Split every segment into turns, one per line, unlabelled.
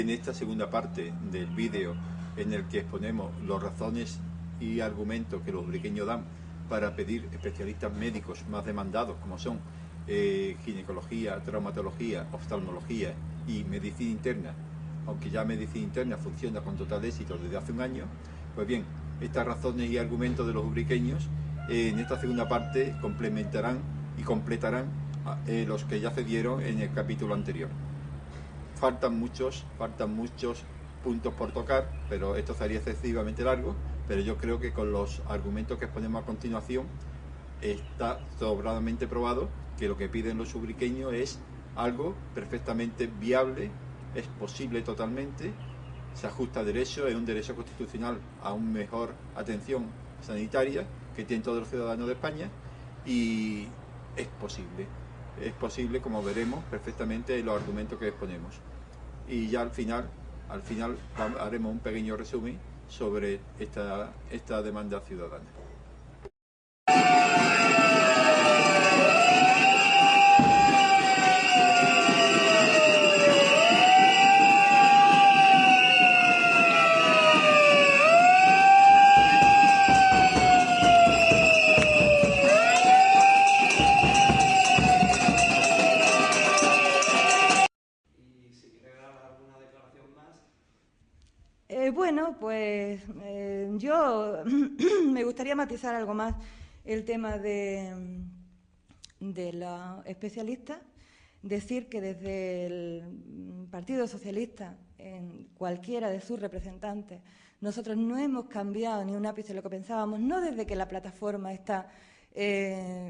en esta segunda parte del vídeo en el que exponemos las razones y argumentos que los ubriqueños dan para pedir especialistas médicos más demandados, como son ginecología, traumatología, oftalmología y medicina interna, aunque ya medicina interna funciona con total éxito desde hace un año. Pues bien, estas razones y argumentos de los ubriqueños en esta segunda parte complementarán y completarán los que ya se dieron en el capítulo anterior. Faltan muchos puntos por tocar, pero esto sería excesivamente largo, pero yo creo que con los argumentos que exponemos a continuación está sobradamente probado que lo que piden los ubriqueños es algo perfectamente viable, es posible totalmente, se ajusta a derecho, es un derecho constitucional a una mejor atención sanitaria que tienen todos los ciudadanos de España, y es posible, como veremos perfectamente en los argumentos que exponemos. Y ya al final haremos un pequeño resumen sobre esta demanda ciudadana.
Bueno, pues yo me gustaría matizar algo más el tema de los especialistas. Decir que desde el Partido Socialista, en cualquiera de sus representantes, nosotros no hemos cambiado ni un ápice de lo que pensábamos, no desde que la plataforma está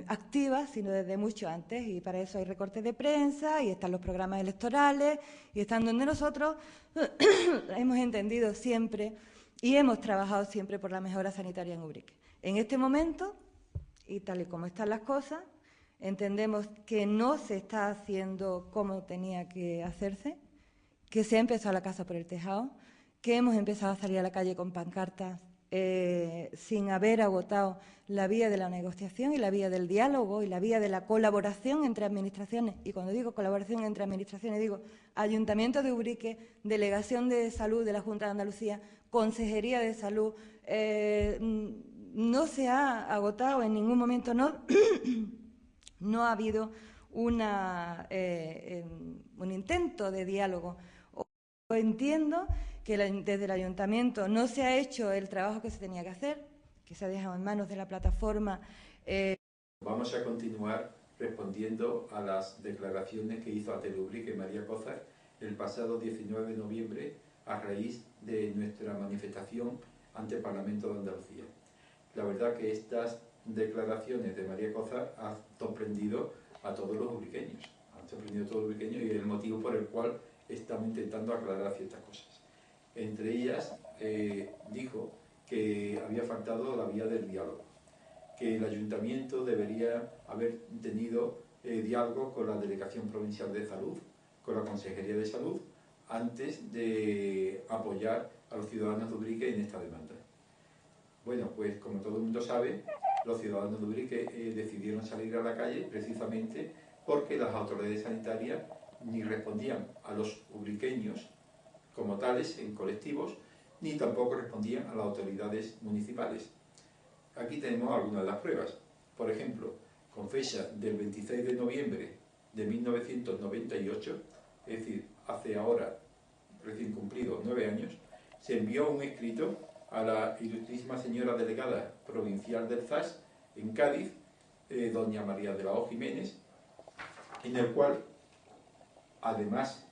activa, sino desde mucho antes, y para eso hay recortes de prensa y están los programas electorales y están donde nosotros hemos entendido siempre y hemos trabajado siempre por la mejora sanitaria en Ubrique. En este momento, y tal y como están las cosas, entendemos que no se está haciendo como tenía que hacerse, que se ha empezado la casa por el tejado, que hemos empezado a salir a la calle con pancartas sin haber agotado la vía de la negociación y la vía del diálogo y la vía de la colaboración entre administraciones. Y cuando digo colaboración entre administraciones, digo Ayuntamiento de Ubrique, Delegación de Salud de la Junta de Andalucía, Consejería de Salud. No se ha agotado en ningún momento, no ha habido un intento de diálogo. Entiendo que desde el Ayuntamiento no se ha hecho el trabajo que se tenía que hacer, que se ha dejado en manos de la plataforma.
Vamos a continuar respondiendo a las declaraciones que hizo ante Ubrique María Cózar el pasado 19 de noviembre a raíz de nuestra manifestación ante el Parlamento de Andalucía. La verdad que estas declaraciones de María Cózar han sorprendido a todos los ubriqueños, y es el motivo por el cual estamos intentando aclarar ciertas cosas. Entre ellas, dijo que había faltado la vía del diálogo, que el Ayuntamiento debería haber tenido diálogo con la Delegación Provincial de Salud, con la Consejería de Salud, antes de apoyar a los ciudadanos de Ubrique en esta demanda. Bueno, pues como todo el mundo sabe, los ciudadanos de Ubrique decidieron salir a la calle precisamente porque las autoridades sanitarias ni respondían a los ubriqueños como tales, en colectivos, ni tampoco respondían a las autoridades municipales. Aquí tenemos algunas de las pruebas. Por ejemplo, con fecha del 26 de noviembre de 1998, es decir, hace ahora recién cumplidos 9 años, se envió un escrito a la ilustrísima señora delegada provincial del ZAS en Cádiz, doña María de la O. Jiménez, en el cual, además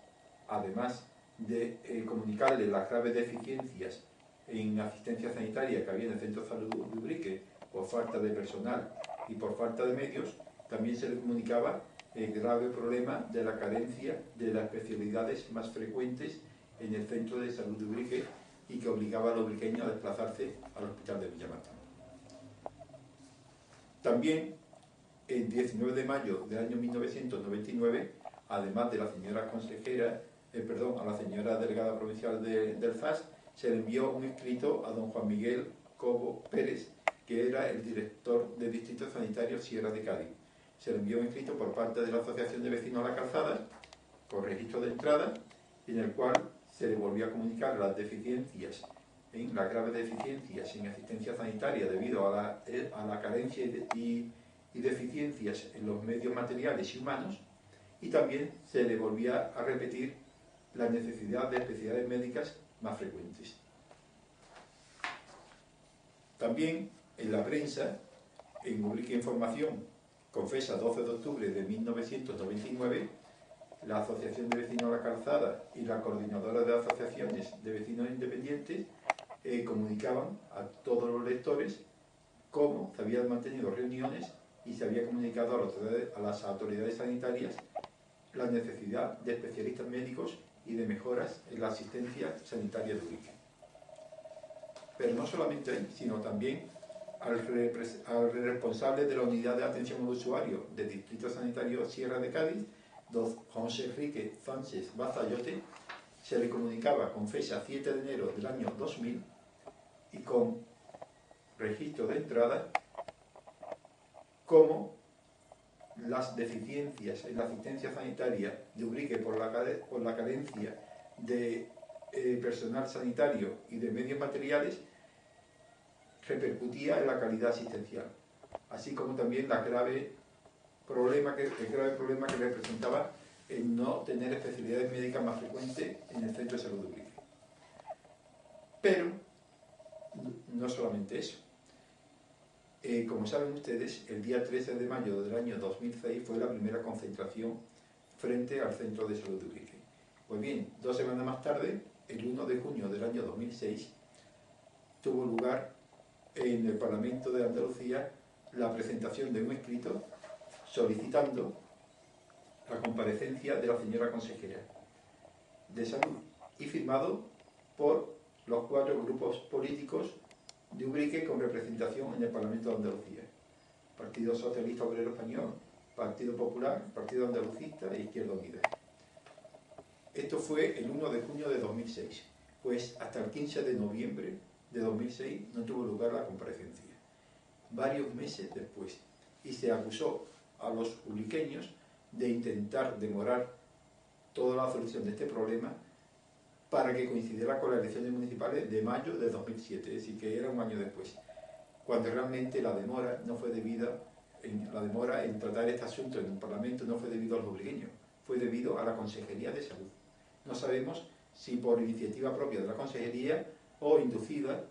de comunicarle las graves deficiencias en asistencia sanitaria que había en el Centro de Salud de Ubrique por falta de personal y por falta de medios, también se le comunicaba el grave problema de la carencia de las especialidades más frecuentes en el Centro de Salud de Ubrique y que obligaba a los ubriqueños a desplazarse al Hospital de Villamartín. También, el 19 de mayo del año 1999, además de la señora consejera, a la señora delegada provincial del ZAS, se le envió un escrito a don Juan Miguel Cobo Pérez, que era el director del Distrito Sanitario Sierra de Cádiz. Se le envió un escrito por parte de la Asociación de Vecinos a la Calzada, con registro de entrada, en el cual se le volvió a comunicar las deficiencias, las graves deficiencias en asistencia sanitaria debido a la carencia y deficiencias en los medios materiales y humanos, y también se le volvía a repetir la necesidad de especialidades médicas más frecuentes. También en la prensa, en Ubrique Información, con fecha 12 de octubre de 1999, la Asociación de Vecinos de la Calzada y la Coordinadora de Asociaciones de Vecinos Independientes comunicaban a todos los lectores cómo se habían mantenido reuniones y se había comunicado a las autoridades sanitarias la necesidad de especialistas médicos y de mejoras en la asistencia sanitaria de Ubrique. Pero no solamente ahí, sino también al responsable de la Unidad de Atención al Usuario del Distrito Sanitario Sierra de Cádiz, don José Enrique Sánchez Bazayote, se le comunicaba con fecha 7 de enero del año 2000 y con registro de entrada cómo las deficiencias en la asistencia sanitaria de Ubrique por la carencia de personal sanitario y de medios materiales repercutía en la calidad asistencial, así como también el grave problema que representaba el no tener especialidades médicas más frecuentes en el Centro de Salud de Ubrique. Pero no solamente eso. Como saben ustedes, el día 13 de mayo del año 2006 fue la primera concentración frente al Centro de Salud de Ubrique. Pues bien, 2 semanas más tarde, el 1 de junio del año 2006, tuvo lugar en el Parlamento de Andalucía la presentación de un escrito solicitando la comparecencia de la señora consejera de Salud y firmado por los 4 grupos políticos de Ubrique con representación en el Parlamento de Andalucía: Partido Socialista Obrero Español, Partido Popular, Partido Andalucista e Izquierda Unida. Esto fue el 1 de junio de 2006, pues hasta el 15 de noviembre de 2006 no tuvo lugar la comparecencia. Varios meses después, y se acusó a los ubriqueños de intentar demorar toda la solución de este problema para que coincidiera con las elecciones municipales de mayo de 2007, es decir, que era un año después, cuando realmente la demora no fue debida, la demora en tratar este asunto en el Parlamento no fue debido a los ubriqueños, fue debido a la Consejería de Salud. No sabemos si por iniciativa propia de la Consejería o inducida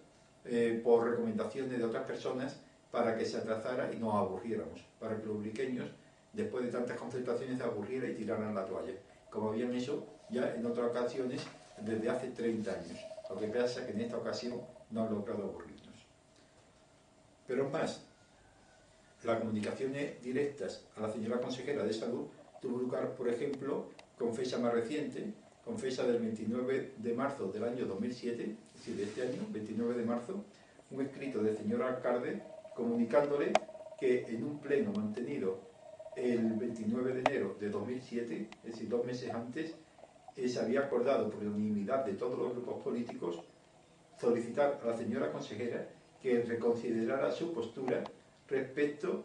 por recomendaciones de otras personas para que se atrasara y nos aburriéramos, para que los ubriqueños, después de tantas concentraciones, se aburrieran y tiraran la toalla, como habían hecho ya en otras ocasiones desde hace 30 años. Lo que pasa es que en esta ocasión no han logrado aburrirnos. Pero más, las comunicaciones directas a la señora consejera de Salud tuvo lugar, por ejemplo, con fecha más reciente, con fecha del 29 de marzo del año 2007, es decir, de este año, 29 de marzo, un escrito del señor alcalde comunicándole que en un pleno mantenido el 29 de enero de 2007, es decir, 2 meses antes, se había acordado por unanimidad de todos los grupos políticos solicitar a la señora consejera que reconsiderara su postura respecto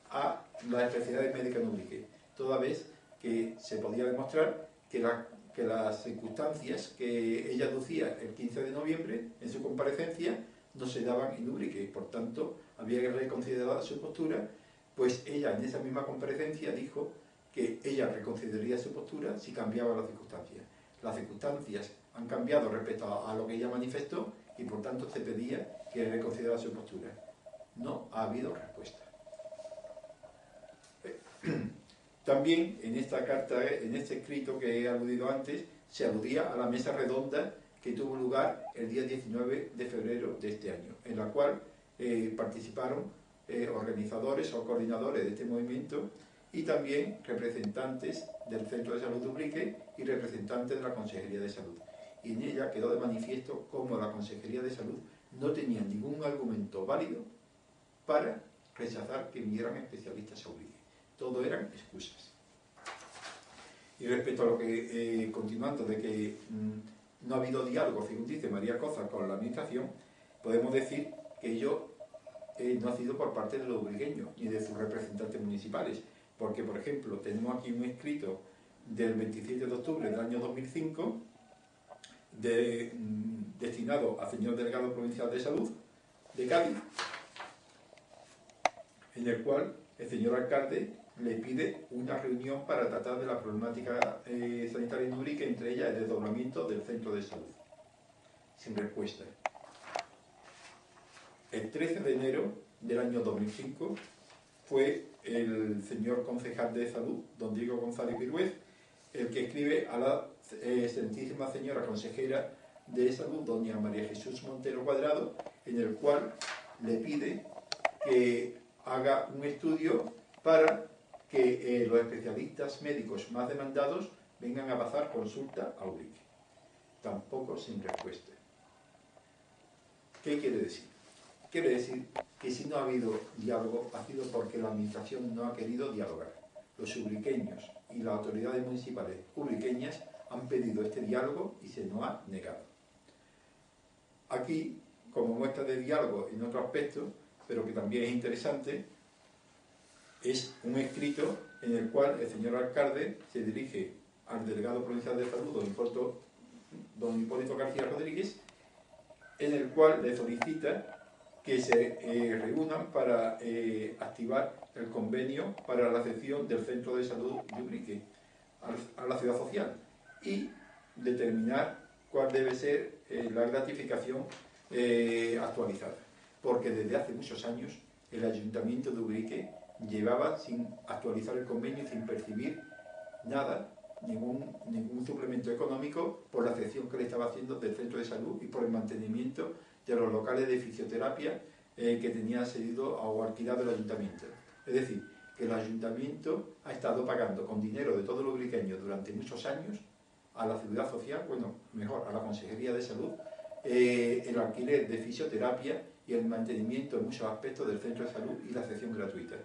a las especialidades médicas en Ubrique, toda vez que se podía demostrar que las circunstancias que ella aducía el 15 de noviembre en su comparecencia no se daban en Ubrique, y por tanto había que reconsiderar su postura, pues ella en esa misma comparecencia dijo que ella reconsideraría su postura si cambiaban las circunstancias. Las circunstancias han cambiado respecto a lo que ella manifestó y por tanto se pedía que reconsiderara su postura. No ha habido respuesta. También en esta carta, en este escrito que he aludido antes, se aludía a la mesa redonda que tuvo lugar el día 19 de febrero de este año, en la cual participaron organizadores o coordinadores de este movimiento y también representantes del Centro de Salud de Ubrique y representantes de la Consejería de Salud. Y en ella quedó de manifiesto cómo la Consejería de Salud no tenía ningún argumento válido para rechazar que vinieran especialistas a Ubrique. Todo eran excusas. Y respecto a lo que, continuando, de que no ha habido diálogo, según dice María Cozar, con la Administración, podemos decir que ello no ha sido por parte de los ubriqueños ni de sus representantes municipales, porque, por ejemplo, tenemos aquí un escrito del 27 de octubre del año 2005 destinado al señor delegado provincial de salud de Cádiz, en el cual el señor alcalde le pide una reunión para tratar de la problemática sanitaria en Ubrique, entre ellas el desdoblamiento del centro de salud. Sin respuesta. El 13 de enero del año 2005 fue el señor concejal de salud, don Diego González Virués, el que escribe a la excelentísima señora consejera de salud, doña María Jesús Montero Cuadrado, en el cual le pide que haga un estudio para que los especialistas médicos más demandados vengan a pasar consulta a Ubrique. Tampoco sin respuesta. ¿Qué quiere decir? Quiere decir que si no ha habido diálogo ha sido porque la administración no ha querido dialogar. Los ubriqueños y las autoridades municipales ubriqueñas han pedido este diálogo y se nos ha negado. Aquí, como muestra de diálogo en otro aspecto, pero que también es interesante, es un escrito en el cual el señor alcalde se dirige al delegado provincial de salud, don Hipólito García Rodríguez, en el cual le solicita que se reúnan para activar el convenio para la cesión del centro de salud de Ubrique a la ciudad social y determinar cuál debe ser la gratificación actualizada. Porque desde hace muchos años el Ayuntamiento de Ubrique llevaba sin actualizar el convenio, sin percibir nada, ningún suplemento económico por la cesión que le estaba haciendo del centro de salud y por el mantenimiento de los locales de fisioterapia que tenía cedido o alquilado el ayuntamiento. Es decir, que el ayuntamiento ha estado pagando con dinero de todos los ubriqueños durante muchos años a la seguridad social, bueno, mejor, a la Consejería de Salud, el alquiler de fisioterapia y el mantenimiento en muchos aspectos del centro de salud y la cesión gratuita.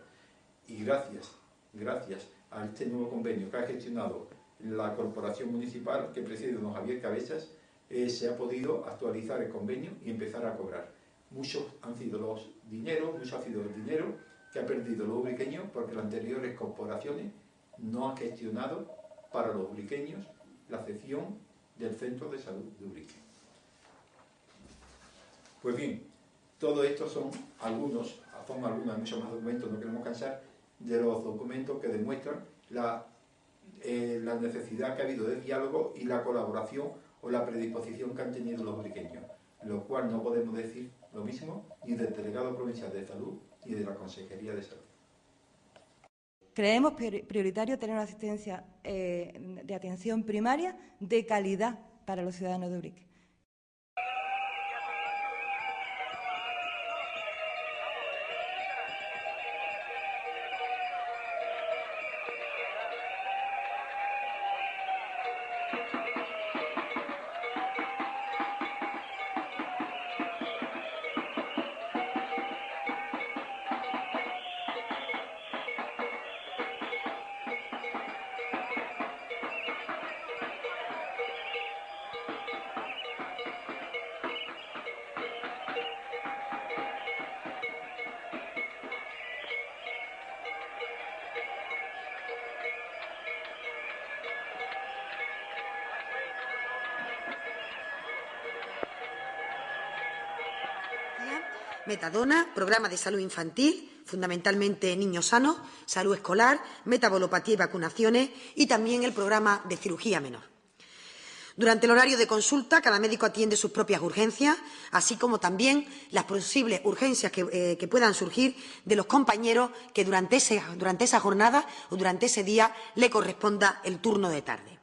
Y gracias a este nuevo convenio que ha gestionado la corporación municipal que preside don Javier Cabezas, se ha podido actualizar el convenio y empezar a cobrar. Muchos han sido el dinero que ha perdido los ubriqueños porque las anteriores corporaciones no han gestionado para los ubriqueños la cesión del centro de salud de Ubrique. Pues bien, todo esto son algunos, hay muchos más documentos, no queremos cansar, de los documentos que demuestran la necesidad que ha habido de diálogo y la colaboración o la predisposición que han tenido los ubriqueños, lo cual no podemos decir lo mismo ni del delegado provincial de salud ni de la Consejería de Salud.
Creemos prioritario tener una asistencia de atención primaria de calidad para los ciudadanos de Ubrique.
Metadona, programa de salud infantil, fundamentalmente niños sanos, salud escolar, metabolopatía y vacunaciones y también el programa de cirugía menor. Durante el horario de consulta, cada médico atiende sus propias urgencias, así como también las posibles urgencias que puedan surgir de los compañeros que durante esa jornada o durante ese día le corresponda el turno de tarde.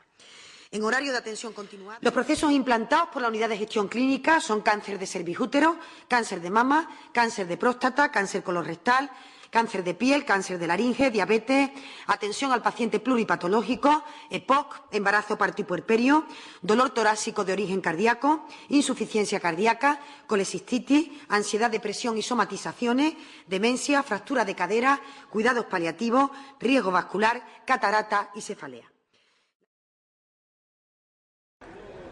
En horario de atención continuada, los procesos implantados por la unidad de gestión clínica son cáncer de cervicútero, cáncer de mama, cáncer de próstata, cáncer colorectal, cáncer de piel, cáncer de laringe, diabetes, atención al paciente pluripatológico, EPOC, embarazo, parto y puerperio, dolor torácico de origen cardíaco, insuficiencia cardíaca, colecistitis, ansiedad, depresión y somatizaciones, demencia, fractura de cadera, cuidados paliativos, riesgo vascular, catarata y cefalea.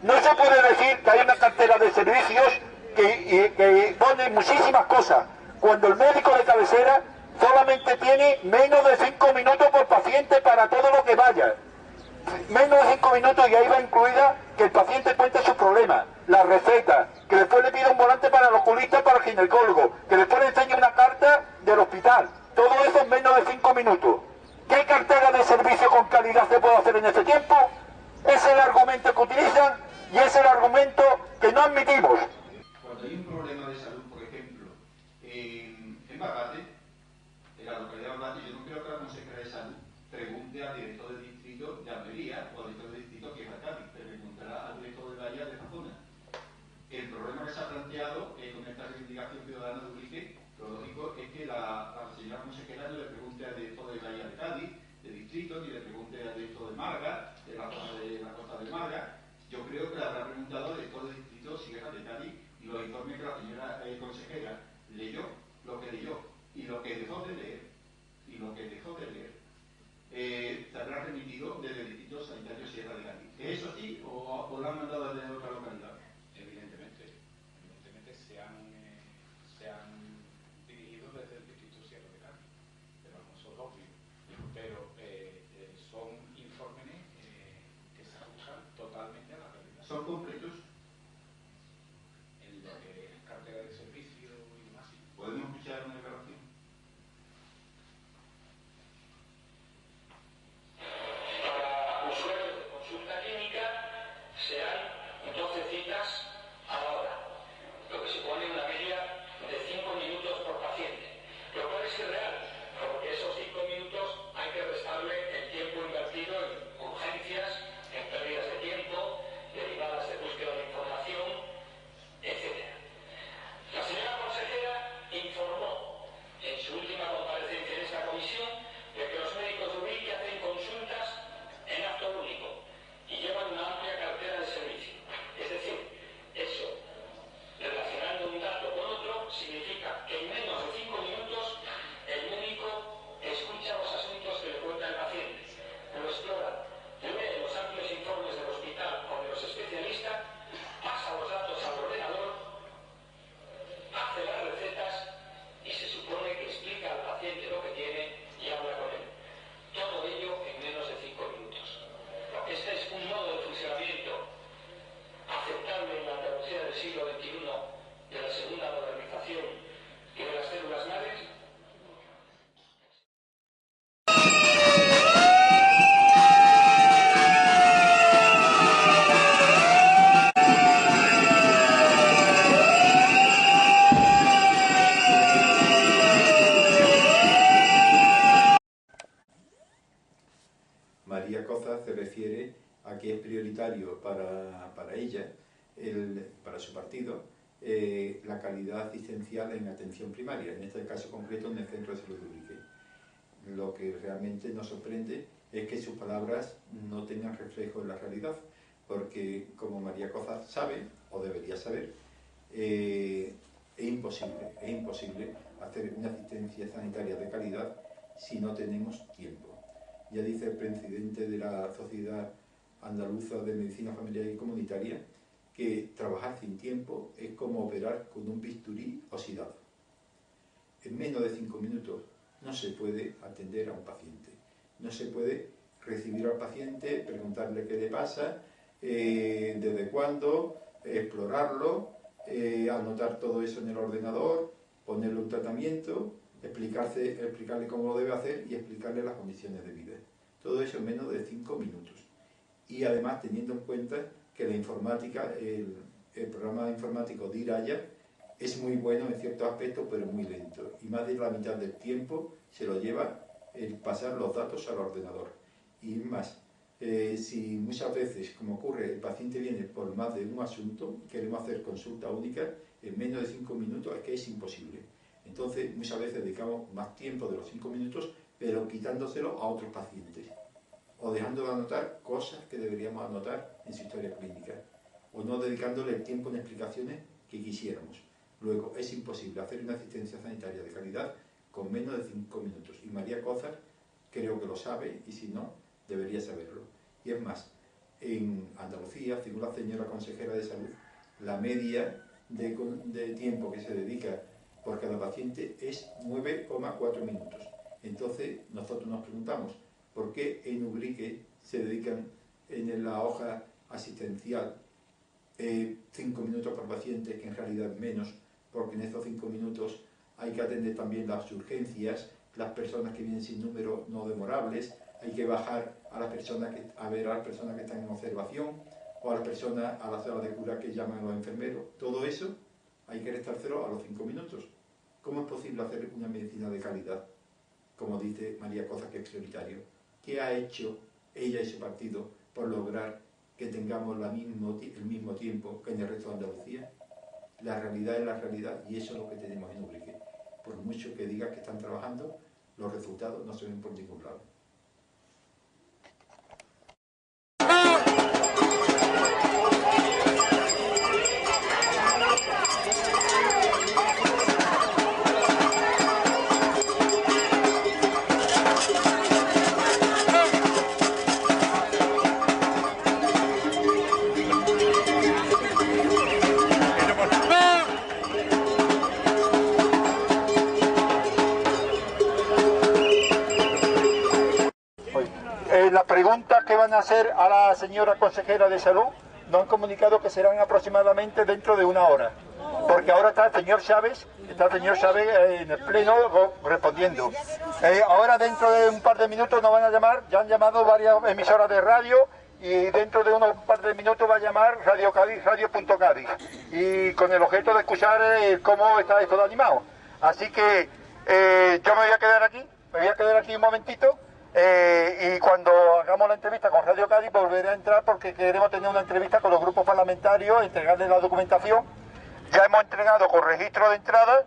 No se puede decir que hay una cartera de servicios que pone muchísimas cosas, cuando el médico de cabecera solamente tiene menos de 5 minutos por paciente para todo lo que vaya. Menos de 5 minutos y ahí va incluida que el paciente cuente sus problemas. problema, la receta, que después le pida un volante para el oculista, para el ginecólogo, que después le enseñe una carta del hospital. Todo eso en menos de 5 minutos. ¿Qué cartera de servicio con calidad se puede hacer en ese tiempo? Ese es el argumento que utilizan y ese es el argumento que no admitimos.
Cuando hay un problema de salud, por ejemplo, en Bacate, en la localidad de Bacate, yo no creo que la consejera de salud pregunte al director del distrito de Almería o al director del distrito que es Cádiz, pero preguntará al director de Bahía de esta zona. El problema que se ha planteado con esta reivindicación ciudadana de Ubrique, lo lógico es que la señora consejera no le pregunte al director de Bahía de Cádiz, de distrito, ni le pregunte al director de Málaga, de la zona de la costa de Málaga. Yo creo que le habrá preguntado al director del distrito si es de Cádiz y los informes que la señora consejera leyó, lo que leyó y lo que dejó de leer, se habrá remitido desde el Distrito Sanitario Sierra de Cádiz. ¿Es eso sí o lo han mandado desde otra localidad?
Evidentemente se han dirigido desde el Distrito Sierra de Cádiz, pero vamos, eso es obvio. Pero son informes que se ajustan totalmente a la realidad.
¿Son completos?
En lo que es cartera de servicio y demás.
¿Podemos escuchar una declaración? María Coza se refiere a que es prioritario para ella, para su partido, la calidad asistencial en atención primaria, en este caso concreto en el Centro de Salud de Ubrique. Lo que realmente nos sorprende es que sus palabras no tengan reflejo en la realidad, porque como María Coza sabe, o debería saber, es imposible hacer una asistencia sanitaria de calidad si no tenemos tiempo. Ya dice el presidente de la Sociedad Andaluza de Medicina Familiar y Comunitaria que trabajar sin tiempo es como operar con un bisturí oxidado. En menos de 5 minutos no se puede atender a un paciente. No se puede recibir al paciente, preguntarle qué le pasa, desde cuándo, explorarlo, anotar todo eso en el ordenador, ponerle un tratamiento, explicarle cómo lo debe hacer y explicarle las condiciones de vida. Todo eso en menos de 5 minutos. Y además teniendo en cuenta que la informática, el programa informático de Iraya es muy bueno en ciertos aspectos, pero muy lento. Y más de la mitad del tiempo se lo lleva el pasar los datos al ordenador. Y más, si muchas veces, como ocurre, el paciente viene por más de un asunto, queremos hacer consulta única, en menos de 5 minutos es que es imposible. Entonces, muchas veces dedicamos más tiempo de los 5 minutos, pero quitándoselo a otros pacientes. O dejando de anotar cosas que deberíamos anotar en su historia clínica. O no dedicándole el tiempo en explicaciones que quisiéramos. Luego, es imposible hacer una asistencia sanitaria de calidad con menos de 5 minutos. Y María Coza creo que lo sabe, y si no, debería saberlo. Y es más, en Andalucía, según la señora consejera de salud, la media de tiempo que se dedica por cada paciente es 9,4 minutos. Entonces, nosotros nos preguntamos, ¿por qué en Ubrique se dedican en la hoja asistencial 5 minutos por paciente, que en realidad es menos, porque en esos 5 minutos hay que atender también las urgencias, las personas que vienen sin número no demorables, hay que bajar a las personas a ver a las personas que están en observación, o a las personas a la sala de cura que llaman a los enfermeros. Todo eso hay que restárselo a los 5 minutos. ¿Cómo es posible hacer una medicina de calidad? Como dice María Cozar, que es prioritario. ¿Qué ha hecho ella y su partido por lograr que tengamos el mismo tiempo que en el resto de Andalucía? La realidad es la realidad y eso es lo que tenemos en Ubrique. Por mucho que digas que están trabajando, los resultados no se ven por ningún lado.
Las preguntas que van a hacer a la señora consejera de salud nos han comunicado que serán aproximadamente dentro de 1 hora, porque ahora está el señor Chávez en el pleno respondiendo. Ahora dentro de un par de minutos nos van a llamar, ya han llamado varias emisoras de radio y dentro de unos par de minutos va a llamar Radio Cádiz, Radio.Cádiz, y con el objeto de escuchar cómo está esto de animado. Así que yo me voy a quedar aquí un momentito. Y cuando hagamos la entrevista con Radio Cádiz volveré a entrar porque queremos tener una entrevista con los grupos parlamentarios, entregarles la documentación. Ya hemos entregado con registro de entrada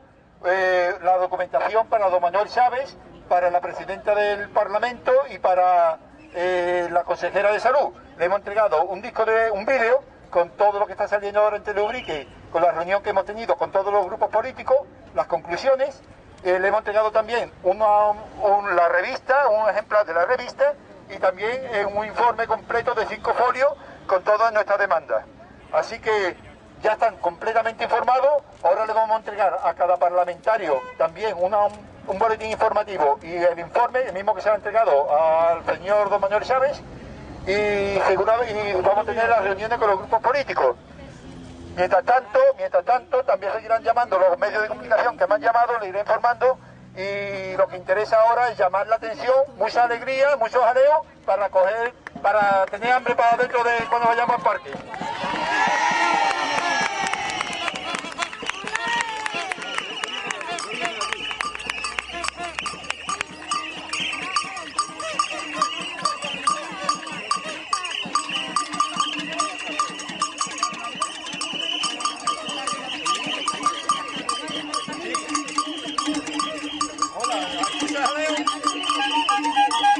la documentación para don Manuel Chávez, para la presidenta del Parlamento y para la consejera de salud. Le hemos entregado un vídeo con todo lo que está saliendo ahora en Teleubrique, con la reunión que hemos tenido con todos los grupos políticos, las conclusiones. Le hemos entregado también la revista, un ejemplar de la revista y también un informe completo de 5 folios con todas nuestras demandas. Así que ya están completamente informados. Ahora le vamos a entregar a cada parlamentario también un boletín informativo y el informe, el mismo que se ha entregado al señor don Manuel Chávez, y vamos a tener las reuniones con los grupos políticos. Mientras tanto, también seguirán llamando los medios de comunicación que me han llamado, les iré informando, y lo que interesa ahora es llamar la atención, mucha alegría, mucho jaleo, para tener hambre para dentro de cuando vayamos al parque.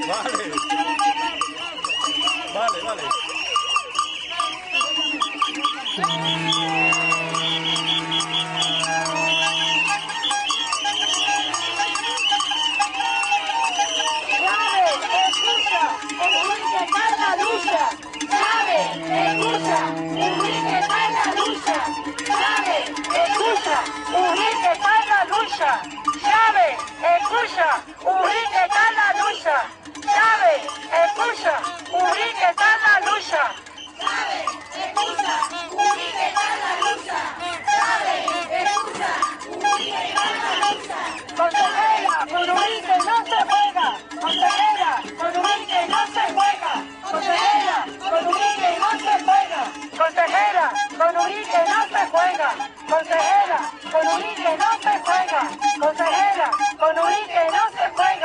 Vale.
Consejera, con Ubrique no se juega.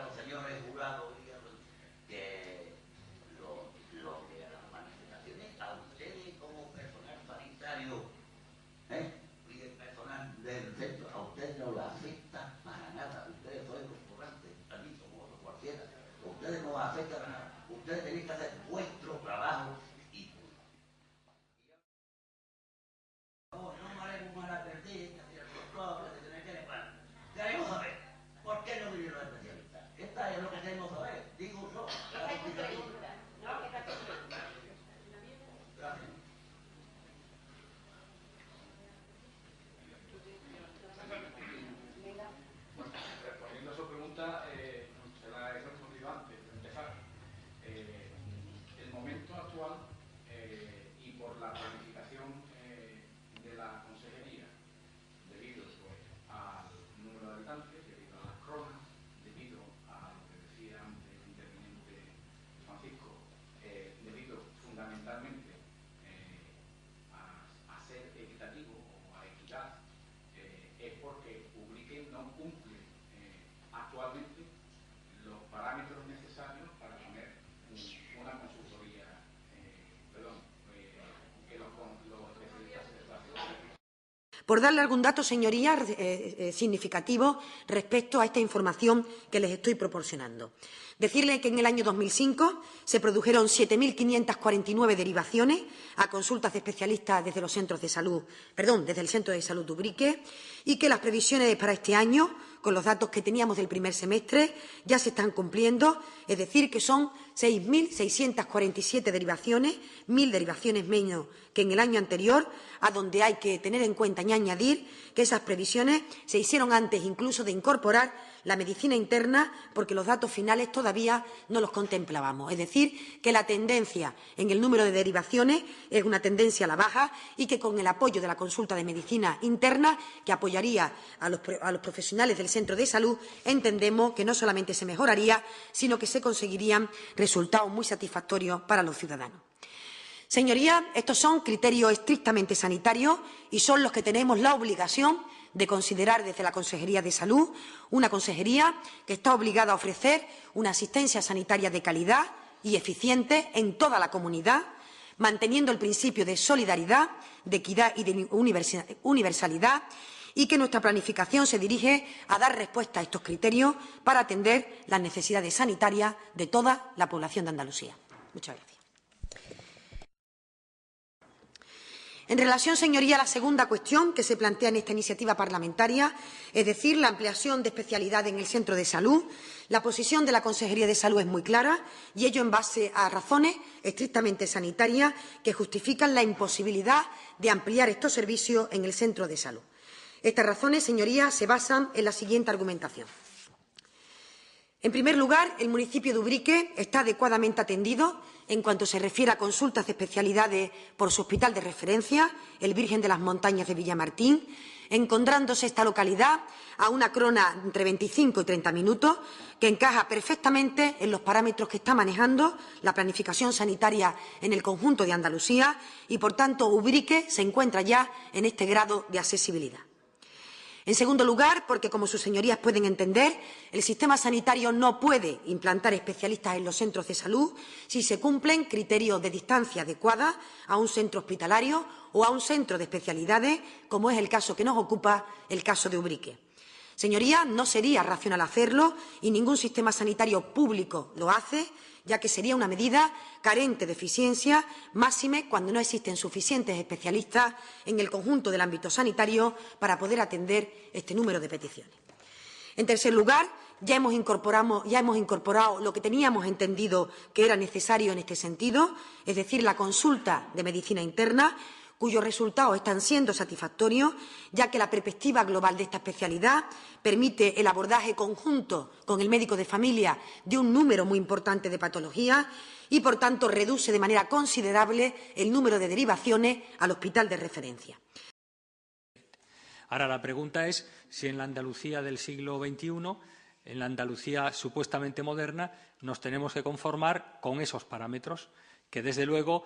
a los señores jurados y a los, que lo de las manifestaciones, a ustedes como personal sanitario y el personal del centro, a ustedes no les afecta para nada. Ustedes son restaurantes, allí como otros cualquiera. A ustedes no les afecta para nada. Ustedes tienen que hacer vuestro trabajo y no haremos mala perdida, queremos saber por qué no vinieron los especialistas. Esta es lo que queremos saber. Digo yo. Gracias.
Respondiendo a su pregunta, se la he respondido antes de empezar. El momento actual y por la planificación de la consejería, debido al número de habitantes, debido a las cronas, debido a lo que decía antes el interviniente Francisco, debido fundamentalmente a ser equitativo o a equidad, es porque Ubrique no cumple actualmente los parámetros necesarios para poner una consultoría, que los especialistas se desplacen.
Por darle algún dato, señorías, significativo respecto a esta información que les estoy proporcionando. Decirle que en el año 2005 se produjeron 7.549 derivaciones a consultas de especialistas desde los centros de salud, desde el Centro de Salud de Ubrique, y que las previsiones para este año, con los datos que teníamos del primer semestre, ya se están cumpliendo, es decir, que son 6.647 derivaciones, 1.000 derivaciones menos que en el año anterior, a donde hay que tener en cuenta y añadir que esas previsiones se hicieron antes incluso de incorporar la medicina interna, porque los datos finales todavía no los contemplábamos. Es decir, que la tendencia en el número de derivaciones es una tendencia a la baja y que con el apoyo de la consulta de medicina interna, que apoyaría a los profesionales del centro de salud, entendemos que no solamente se mejoraría, sino que se conseguirían resultados muy satisfactorios para los ciudadanos. Señorías, estos son criterios estrictamente sanitarios y son los que tenemos la obligación de considerar desde la Consejería de Salud, una consejería que está obligada a ofrecer una asistencia sanitaria de calidad y eficiente en toda la comunidad, manteniendo el principio de solidaridad, de equidad y de universalidad, y que nuestra planificación se dirige a dar respuesta a estos criterios para atender las necesidades sanitarias de toda la población de Andalucía. Muchas gracias. En relación, señoría, a la segunda cuestión que se plantea en esta iniciativa parlamentaria, es decir, la ampliación de especialidad en el centro de salud, la posición de la Consejería de Salud es muy clara y ello en base a razones estrictamente sanitarias que justifican la imposibilidad de ampliar estos servicios en el centro de salud. Estas razones, señorías, se basan en la siguiente argumentación. En primer lugar, el municipio de Ubrique está adecuadamente atendido en cuanto se refiere a consultas de especialidades por su hospital de referencia, el Virgen de las Montañas de Villamartín, encontrándose esta localidad a una crona entre 25 y 30 minutos, que encaja perfectamente en los parámetros que está manejando la planificación sanitaria en el conjunto de Andalucía y, por tanto, Ubrique se encuentra ya en este grado de accesibilidad. En segundo lugar, porque, como sus señorías pueden entender, el sistema sanitario no puede implantar especialistas en los centros de salud si se cumplen criterios de distancia adecuada a un centro hospitalario o a un centro de especialidades, como es el caso que nos ocupa, el caso de Ubrique. Señorías, no sería racional hacerlo y ningún sistema sanitario público lo hace, ya que sería una medida carente de eficiencia, máxime cuando no existen suficientes especialistas en el conjunto del ámbito sanitario para poder atender este número de peticiones. En tercer lugar, ya hemos incorporado lo que teníamos entendido que era necesario en este sentido, es decir, la consulta de medicina interna, cuyos resultados están siendo satisfactorios, ya que la perspectiva global de esta especialidad permite el abordaje conjunto con el médico de familia de un número muy importante de patologías y, por tanto, reduce de manera considerable el número de derivaciones al hospital de referencia.
Ahora, la pregunta es si en la Andalucía del siglo XXI, en la Andalucía supuestamente moderna, nos tenemos que conformar con esos parámetros que, desde luego,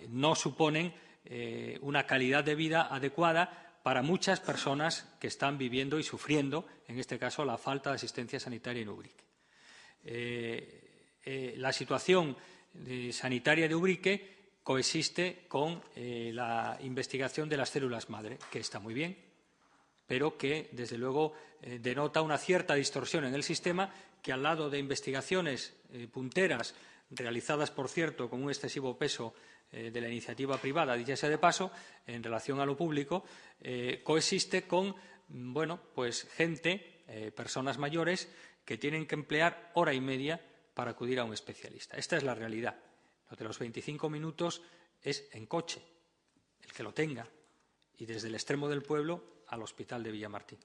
no suponen una calidad de vida adecuada para muchas personas que están viviendo y sufriendo, en este caso, la falta de asistencia sanitaria en Ubrique. La situación sanitaria de Ubrique coexiste con la investigación de las células madre, que está muy bien, pero que, desde luego, denota una cierta distorsión en el sistema que, al lado de investigaciones punteras, realizadas, por cierto, con un excesivo peso de la iniciativa privada, dicha sea de paso, en relación a lo público, coexiste con, bueno, pues gente, personas mayores, que tienen que emplear hora y media para acudir a un especialista. Esta es la realidad. Lo de los 25 minutos es en coche, el que lo tenga, y desde el extremo del pueblo al hospital de Villamartín.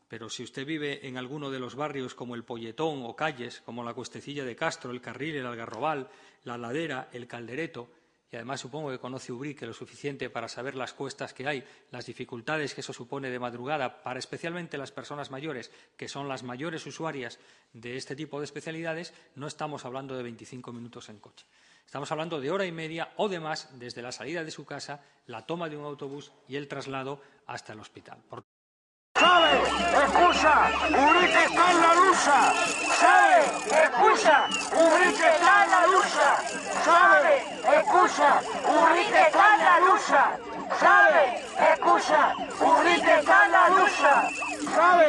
Pero si usted vive en alguno de los barrios como el Polletón o calles como la Cuestecilla de Castro, el Carril, el Algarrobal, la Ladera, el Caldereto, y además supongo que conoce Ubrique lo suficiente para saber las cuestas que hay, las dificultades que eso supone de madrugada para especialmente las personas mayores, que son las mayores usuarias de este tipo de especialidades, no estamos hablando de 25 minutos en coche. Estamos hablando de hora y media o de más desde la salida de su casa, la toma de un autobús y el traslado hasta el hospital.
¿Sabe? Escucha, Ubrique está en la lucha. ¿Sabe? Escucha, Ubrique está en la lucha. ¿Sabe? Escucha, Ubrique está en la lucha. ¿Sabe? Escucha, Ubrique está en la lucha. ¿Sabe?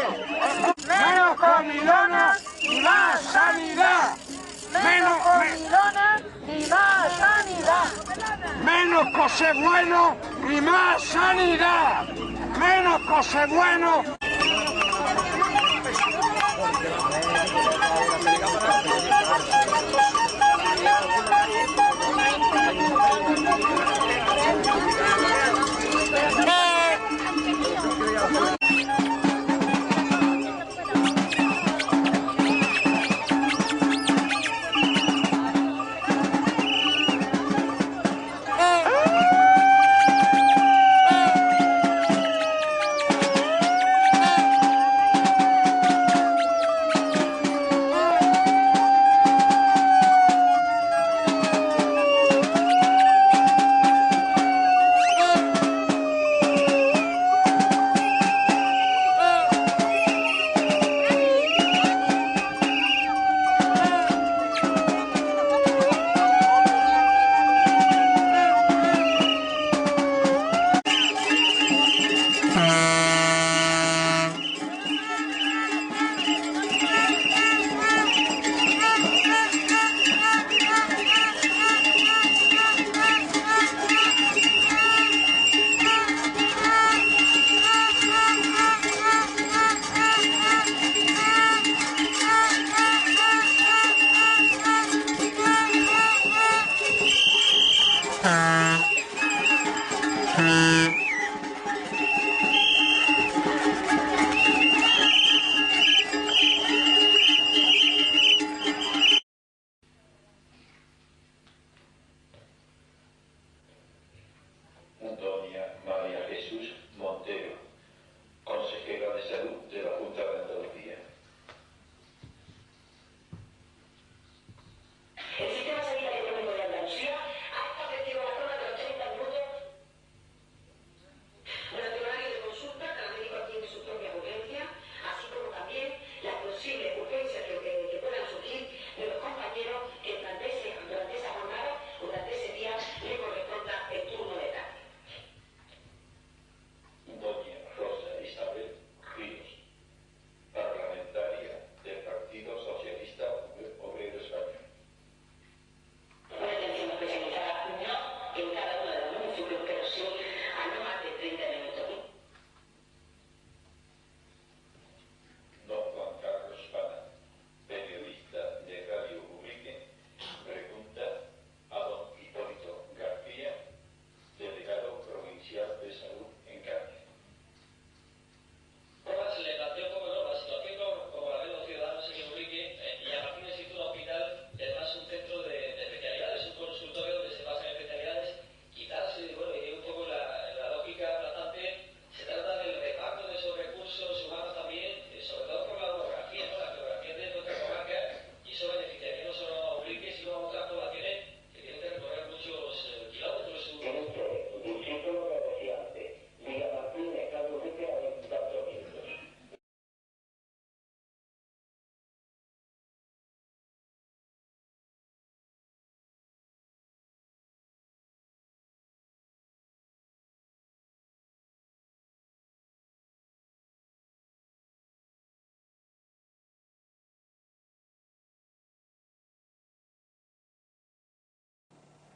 Menos comilona y más sanidad. Menos comilona y más sanidad. Menos cosé bueno y más sanidad. Menos cosé bueno.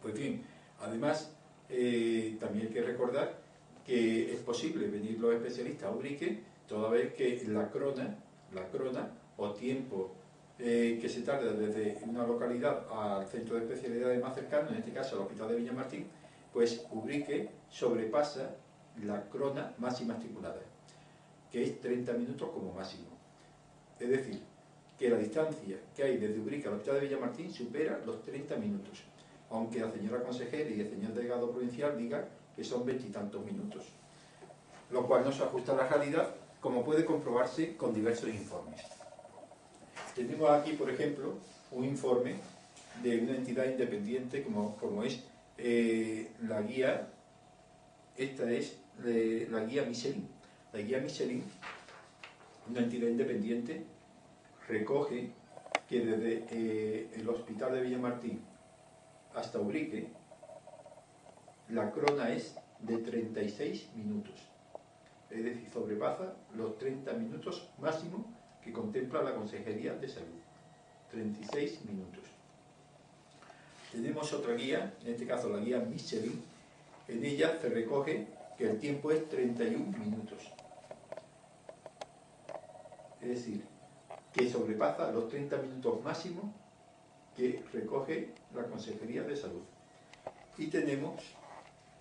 Pues bien, además, también hay que recordar que es posible venir los especialistas a Ubrique toda vez que la crona o tiempo que se tarda desde una localidad al centro de especialidades más cercano, en este caso al Hospital de Villamartín, pues Ubrique sobrepasa la crona máxima estipulada, que es 30 minutos como máximo. Es decir, que la distancia que hay desde Ubrique al Hospital de Villamartín supera los 30 minutos, aunque la señora consejera y el señor delegado provincial digan que son 20 y tantos minutos, lo cual no se ajusta a la realidad, como puede comprobarse con diversos informes. Tenemos aquí, por ejemplo, un informe de una entidad independiente como es la guía, esta es la guía Michelin. La guía Michelin, una entidad independiente, recoge que desde el Hospital de Villamartín hasta Ubrique, la crona es de 36 minutos. Es decir, sobrepasa los 30 minutos máximo que contempla la Consejería de Salud. 36 minutos. Tenemos otra guía, en este caso la guía Michelin. En ella se recoge que el tiempo es 31 minutos. Es decir, que sobrepasa los 30 minutos máximos que recoge la Consejería de Salud. Y tenemos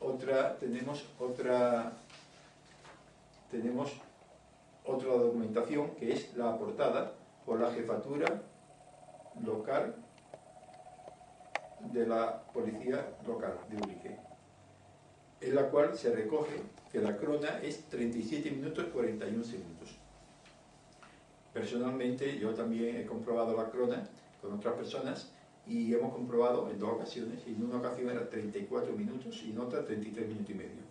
otra documentación que es la aportada por la jefatura local de la Policía Local de Ubrique, en la cual se recoge que la crona es 37 minutos 41 segundos. Personalmente yo también he comprobado la crona con otras personas y hemos comprobado en dos ocasiones, y en una ocasión era 34 minutos y en otra 33 minutos y medio.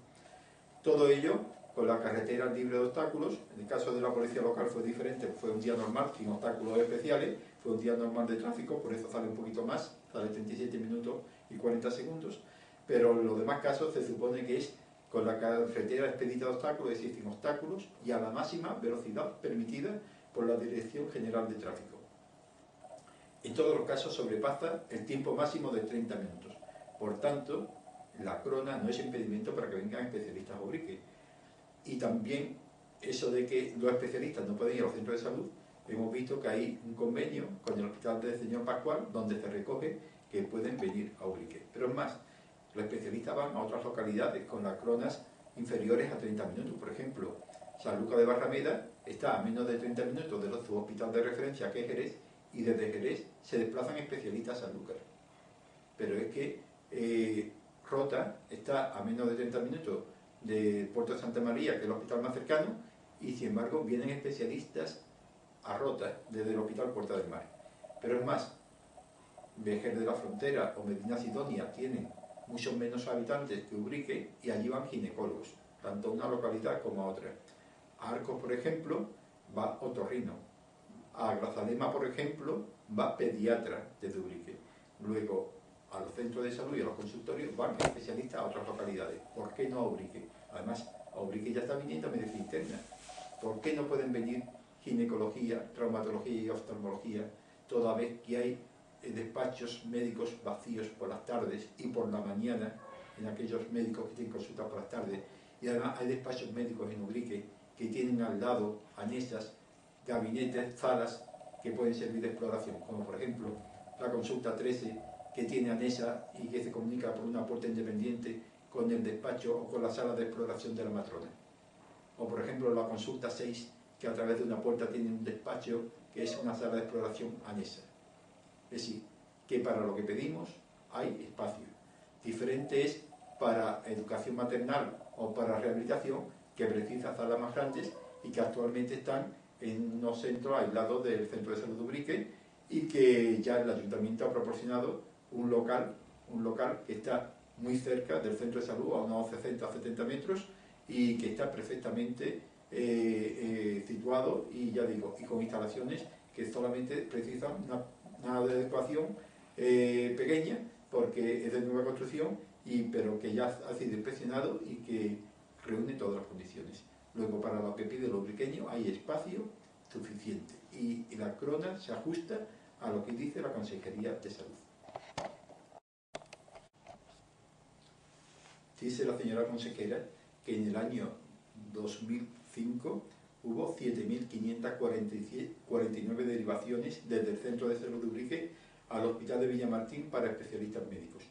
Todo ello con la carretera libre de obstáculos. En el caso de la policía local fue diferente, fue un día normal, sin obstáculos especiales, fue un día normal de tráfico, por eso sale un poquito más, sale 37 minutos y 40 segundos, pero en los demás casos se supone que es con la carretera expedita de obstáculos, es decir, sin obstáculos, y a la máxima velocidad permitida por la Dirección General de Tráfico. En todos los casos sobrepasa el tiempo máximo de 30 minutos. Por tanto, la crona no es impedimento para que vengan especialistas a Ubrique. Y también eso de que los especialistas no pueden ir a los centros de salud, hemos visto que hay un convenio con el Hospital del Señor Pascual donde se recoge que pueden venir a Ubrique. Pero es más, los especialistas van a otras localidades con las cronas inferiores a 30 minutos. Por ejemplo, Sanlúcar de Barrameda está a menos de 30 minutos de su hospital de referencia, que es Jerez, y desde Jerez se desplazan especialistas a Sanlúcar. Pero es que Rota está a menos de 30 minutos de Puerto de Santa María, que es el hospital más cercano, y sin embargo vienen especialistas a Rota desde el Hospital Puerta del Mar. Pero es más, Vejer de la Frontera o Medina Sidonia tienen muchos menos habitantes que Ubrique y allí van ginecólogos, tanto a una localidad como a otra. A Arcos, por ejemplo, va otorrino. A Grazalema, por ejemplo, va pediatra desde Ubrique. Luego, a los centros de salud y a los consultorios van especialistas a otras localidades. ¿Por qué no a Ubrique? Además, a Ubrique ya está viniendo medicina interna. ¿Por qué no pueden venir ginecología, traumatología y oftalmología, toda vez que hay despachos médicos vacíos por las tardes y por la mañana en aquellos médicos que tienen consultas por las tardes? Y además hay despachos médicos en Ubrique que tienen al lado anexas gabinetes, salas que pueden servir de exploración, como por ejemplo la consulta 13, que tiene anexa y que se comunica por una puerta independiente con el despacho o con la sala de exploración de la matrona. O por ejemplo la consulta 6, que a través de una puerta tiene un despacho que es una sala de exploración anexa. Es decir, que para lo que pedimos hay espacio. Diferente es para educación maternal o para rehabilitación, que precisa salas más grandes y que actualmente están en unos centros aislados del Centro de Salud de Ubrique, y que ya el Ayuntamiento ha proporcionado un local que está muy cerca del centro de salud, a unos 60 o 70 metros, y que está perfectamente situado, y ya digo, y con instalaciones que solamente precisan una adecuación pequeña, porque es de nueva construcción, pero que ya ha sido inspeccionado y que reúne todas las condiciones. Luego, para lo que pide el ubriqueño, hay espacio suficiente y la crona se ajusta a lo que dice la Consejería de Salud. Dice la señora consejera que en el año 2005 hubo 7.549 derivaciones desde el Centro de Salud de Ubrique al Hospital de Villamartín para especialistas médicos.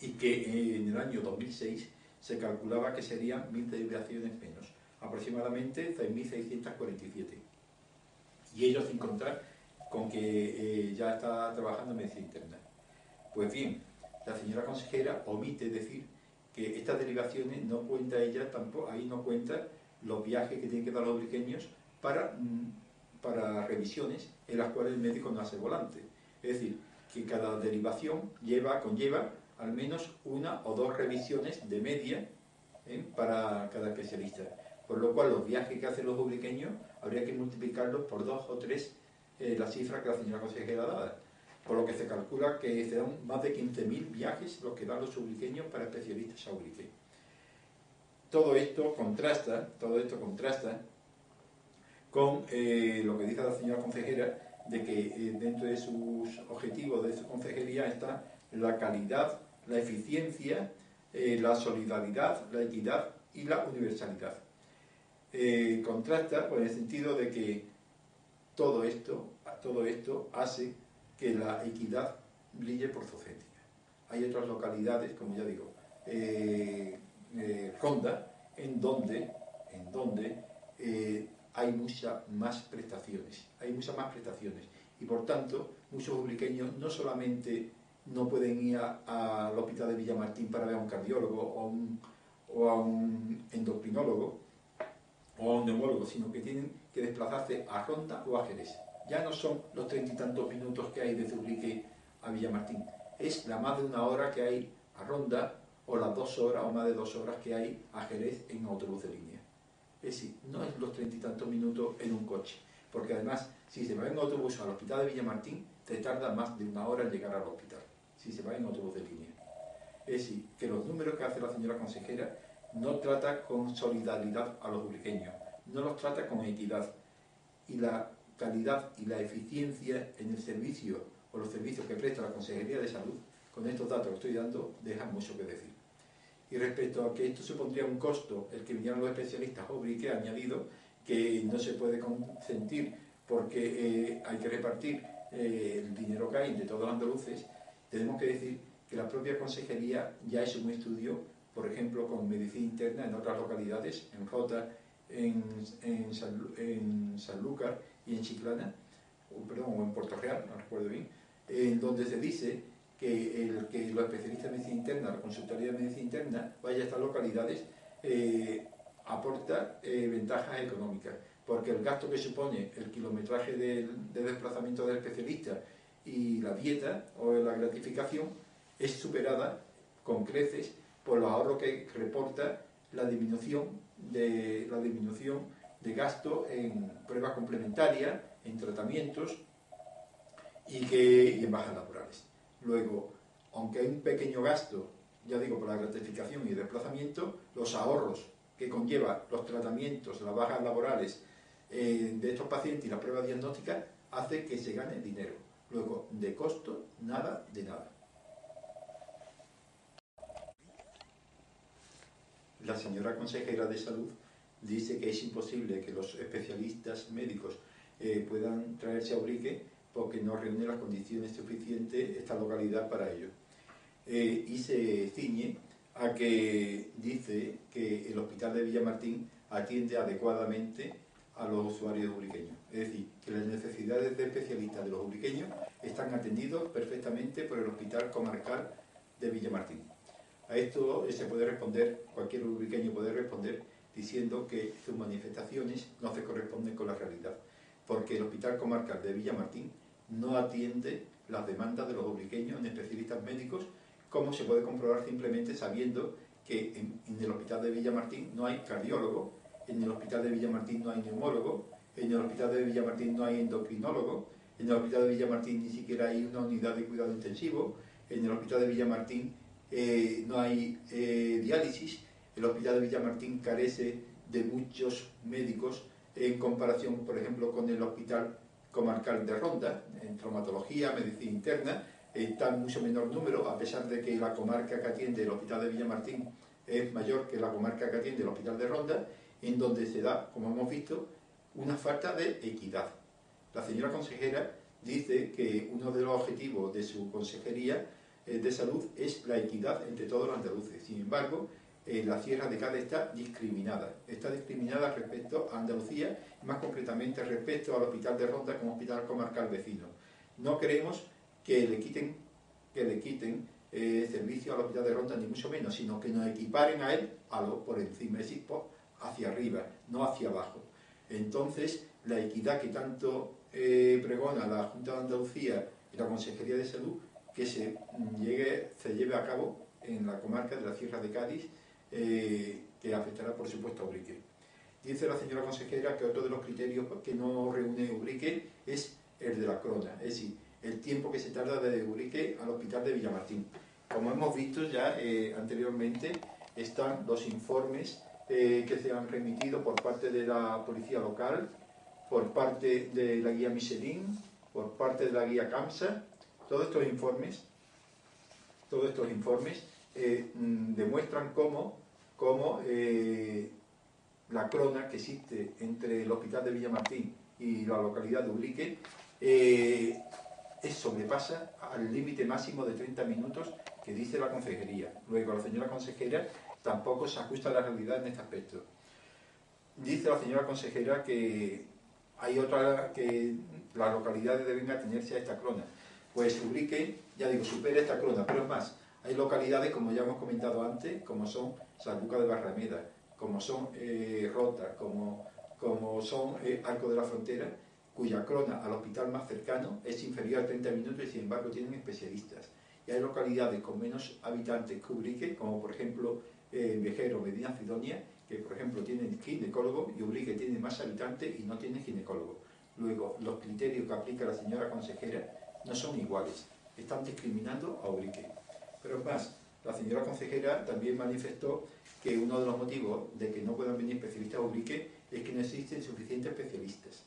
Y que en el año 2006 se calculaba que serían 1.000 derivaciones menos, aproximadamente 6.647. Y ello sin contar con que ya está trabajando en medicina interna. Pues bien, la señora consejera omite decir que estas derivaciones no cuenta ella tampoco, ahí no cuenta los viajes que tienen que dar los ubriqueños para revisiones en las cuales el médico no hace volante. Es decir, que cada derivación conlleva al menos 1 o 2 revisiones de media para cada especialista. Por lo cual los viajes que hacen los ubriqueños habría que multiplicarlos por 2 o 3 la cifra que la señora consejera da. Por lo que se calcula que serán más de 15.000 viajes los que dan los ubriqueños para especialistas a Ubrique. Todo esto contrasta con lo que dice la señora consejera, de que dentro de sus objetivos de su consejería está la calidad, la eficiencia, la solidaridad, la equidad y la universalidad. Contrasta en el sentido de que todo esto hace que la equidad brille por su ausencia. Hay otras localidades, como ya digo, Ronda, en donde hay muchas más prestaciones, y por tanto muchos ubriqueños no solamente no pueden ir al hospital de Villamartín para ver a un cardiólogo o a un endocrinólogo o a un neumólogo, sino que tienen que desplazarse a Ronda o a Jerez. Ya no son los 30 y tantos minutos que hay desde Ubrique a Villamartín, es la más de 1 hora que hay a Ronda o las 2 horas o más de 2 horas que hay a Jerez en autobús de línea. Es decir, no es los 30 y tantos minutos en un coche, porque además, si se va en autobús al hospital de Villamartín, te tarda más de 1 hora en llegar al hospital, si se va en autobús de línea. Es decir, que los números que hace la señora consejera no trata con solidaridad a los ubriqueños, no los trata con equidad, y la calidad y la eficiencia en el servicio o los servicios que presta la Consejería de Salud, con estos datos que estoy dando, dejan mucho que decir. Y respecto a que esto supondría un costo, el que vinieran los especialistas a Ubrique ha añadido que no se puede consentir porque hay que repartir el dinero que hay entre todos los andaluces. Tenemos que decir que la propia Consejería ya ha hecho un estudio, por ejemplo, con medicina interna en otras localidades, en Jota, en Sanlúcar y en Chiclana, o en Puerto Real, no recuerdo bien, en donde se dice que los especialistas de medicina interna, la consultoría de medicina interna, vaya a estas localidades, aporta ventajas económicas, porque el gasto que supone el kilometraje de desplazamiento del especialista y la dieta o la gratificación es superada con creces por los ahorros que reporta la disminución de gasto en pruebas complementarias, en tratamientos y en bajas laborales. Luego, aunque hay un pequeño gasto, ya digo, por la gratificación y el desplazamiento, los ahorros que conlleva los tratamientos, las bajas laborales de estos pacientes y las pruebas diagnósticas hace que se gane dinero. Luego, de costo, nada de nada. La señora consejera de Salud dice que es imposible que los especialistas médicos puedan traerse a Ubrique porque no reúne las condiciones suficientes esta localidad para ello. Y se ciñe a que dice que el hospital de Villamartín atiende adecuadamente a los usuarios ubriqueños. Es decir, que las necesidades de especialistas de los ubriqueños están atendidos perfectamente por el hospital comarcal de Villamartín. A esto se puede responder, cualquier ubriqueño puede responder diciendo que sus manifestaciones no se corresponden con la realidad, porque el hospital comarcal de Villamartín no atiende las demandas de los ubriqueños en especialistas médicos, como se puede comprobar simplemente sabiendo que en el hospital de Villamartín no hay cardiólogo, en el hospital de Villamartín no hay neumólogo, en el hospital de Villamartín no hay endocrinólogo, en el hospital de Villamartín ni siquiera hay una unidad de cuidado intensivo, en el hospital de Villamartín no hay diálisis, el hospital de Villamartín carece de muchos médicos en comparación, por ejemplo, con el hospital comarcal de Ronda, en traumatología, medicina interna, está en mucho menor número, a pesar de que la comarca que atiende el Hospital de Villamartín es mayor que la comarca que atiende el Hospital de Ronda, en donde se da, como hemos visto, una falta de equidad. La señora consejera dice que uno de los objetivos de su consejería de salud es la equidad entre todos los andaluces. Sin embargo, la Sierra de Cádiz está discriminada respecto a Andalucía, más concretamente respecto al Hospital de Ronda como hospital comarcal vecino. No queremos que le quiten servicio al Hospital de Ronda, ni mucho menos, sino que nos equiparen a él por encima, es decir, hacia arriba, no hacia abajo. Entonces, la equidad que tanto pregona la Junta de Andalucía y la Consejería de Salud, que se lleve a cabo en la comarca de la Sierra de Cádiz, que afectará, por supuesto, a Ubrique. Dice la señora consejera que otro de los criterios que no reúne Ubrique es el de la crona, es decir, el tiempo que se tarda desde Ubrique al Hospital de Villamartín. Como hemos visto ya anteriormente, están los informes que se han remitido por parte de la policía local, por parte de la guía Michelin, por parte de la guía CAMSA. Todos estos informes demuestran cómo la crona que existe entre el Hospital de Villamartín y la localidad de Ubrique sobrepasa al límite máximo de 30 minutos que dice la consejería. Luego, la señora consejera tampoco se ajusta a la realidad en este aspecto. Dice la señora consejera que que las localidades deben atenerse a esta crona. Pues Ubrique, ya digo, supera esta crona, pero es más, hay localidades, como ya hemos comentado antes, como son Sanlúcar de Barrameda, como son Rota, como son Arco de la Frontera, cuya crona al hospital más cercano es inferior a 30 minutos y sin embargo tienen especialistas. Y hay localidades con menos habitantes que Ubrique, como por ejemplo Vejero, Medina Sidonia, que por ejemplo tienen ginecólogo, y Ubrique tiene más habitantes y no tiene ginecólogo. Luego, los criterios que aplica la señora consejera no son iguales, están discriminando a Ubrique. Pero es más, la señora consejera también manifestó que uno de los motivos de que no puedan venir especialistas a Ubrique es que no existen suficientes especialistas.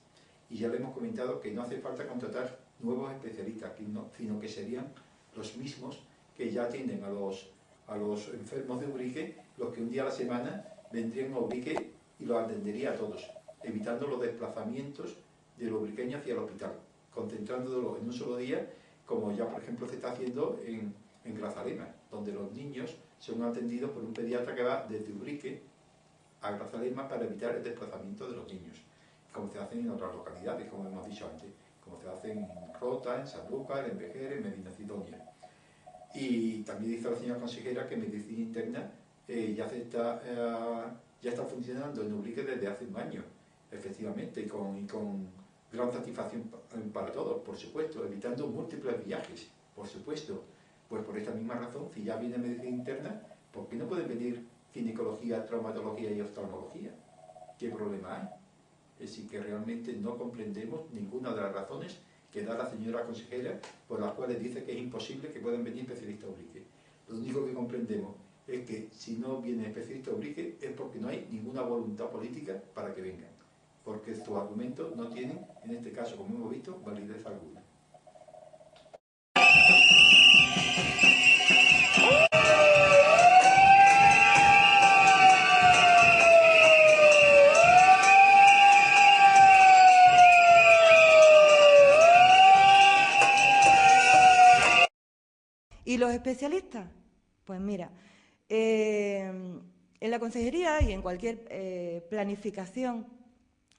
Y ya le hemos comentado que no hace falta contratar nuevos especialistas, sino que serían los mismos que ya atienden a los enfermos de Ubrique, los que un día a la semana vendrían a Ubrique y los atendería a todos, evitando los desplazamientos de los ubriqueños hacia el hospital, concentrándolo en un solo día, como ya por ejemplo se está haciendo en Grazalema, donde los niños son atendidos por un pediatra que va desde Ubrique a Grazalema para evitar el desplazamiento de los niños, como se hacen en otras localidades, como hemos dicho antes, como se hacen en Rota, en Sanlúcar, en Vejer, en Medina Sidonia. Y también dice la señora consejera que medicina interna ya está funcionando en Ubrique desde hace un año, efectivamente, y con gran satisfacción para todos, por supuesto, evitando múltiples viajes, por supuesto. Pues por esta misma razón, si ya viene medicina interna, ¿por qué no pueden venir ginecología, traumatología y oftalmología? ¿Qué problema hay? Es decir, que realmente no comprendemos ninguna de las razones que da la señora consejera por las cuales dice que es imposible que puedan venir especialistas a Ubrique. Lo único que comprendemos es que si no vienen especialistas a Ubrique es porque no hay ninguna voluntad política para que vengan, porque sus argumentos no tienen, en este caso, como hemos visto, validez alguna.
¿Y los especialistas? Pues mira, en la consejería y en cualquier planificación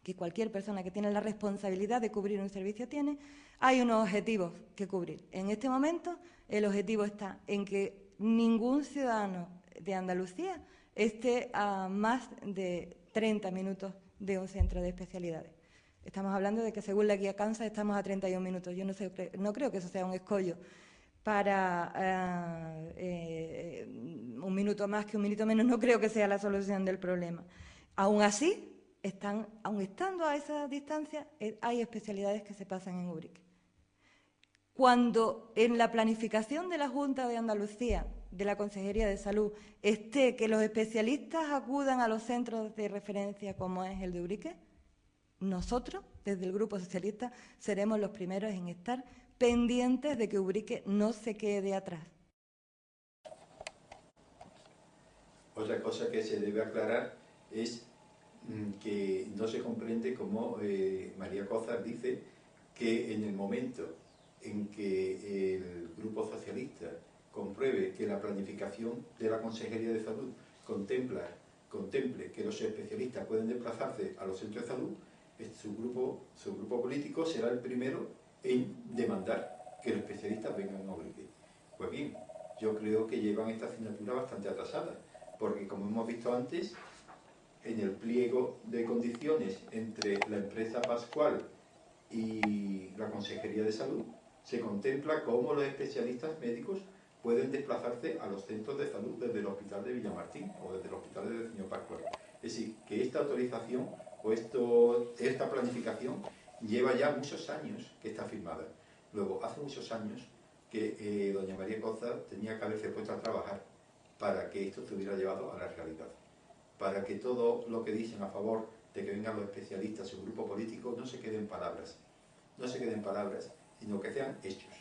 que cualquier persona que tiene la responsabilidad de cubrir un servicio tiene, hay unos objetivos que cubrir. En este momento, el objetivo está en que ningún ciudadano de Andalucía esté a más de 30 minutos de un centro de especialidades. Estamos hablando de que, según la guía CAMSA, estamos a 31 minutos. Yo no creo que eso sea un escollo para un minuto más que un minuto menos, no creo que sea la solución del problema. Aún así, aun estando a esa distancia, hay especialidades que se pasan en Ubrique. Cuando en la planificación de la Junta de Andalucía, de la Consejería de Salud, esté que los especialistas acudan a los centros de referencia como es el de Ubrique, nosotros, desde el Grupo Socialista, seremos los primeros en estar pendientes de que Ubrique no se quede atrás.
Otra cosa que se debe aclarar es que no se comprende cómo María Cózar dice que en el momento en que el Grupo Socialista compruebe que la planificación de la Consejería de Salud contemple que los especialistas pueden desplazarse a los centros de salud, su grupo político será el primero en demandar que los especialistas vengan a Ubrique. Pues bien, yo creo que llevan esta asignatura bastante atrasada, porque como hemos visto antes, en el pliego de condiciones entre la empresa Pascual y la Consejería de Salud, se contempla cómo los especialistas médicos pueden desplazarse a los centros de salud desde el hospital de Villamartín o desde el hospital del señor Pascual. Es decir, que esta autorización o esta planificación lleva ya muchos años que está firmada. Luego, hace muchos años que doña María Cózar tenía que haberse puesto a trabajar para que esto se hubiera llevado a la realidad, para que todo lo que dicen a favor de que vengan los especialistas, su grupo político, no se quede en palabras, sino que sean hechos.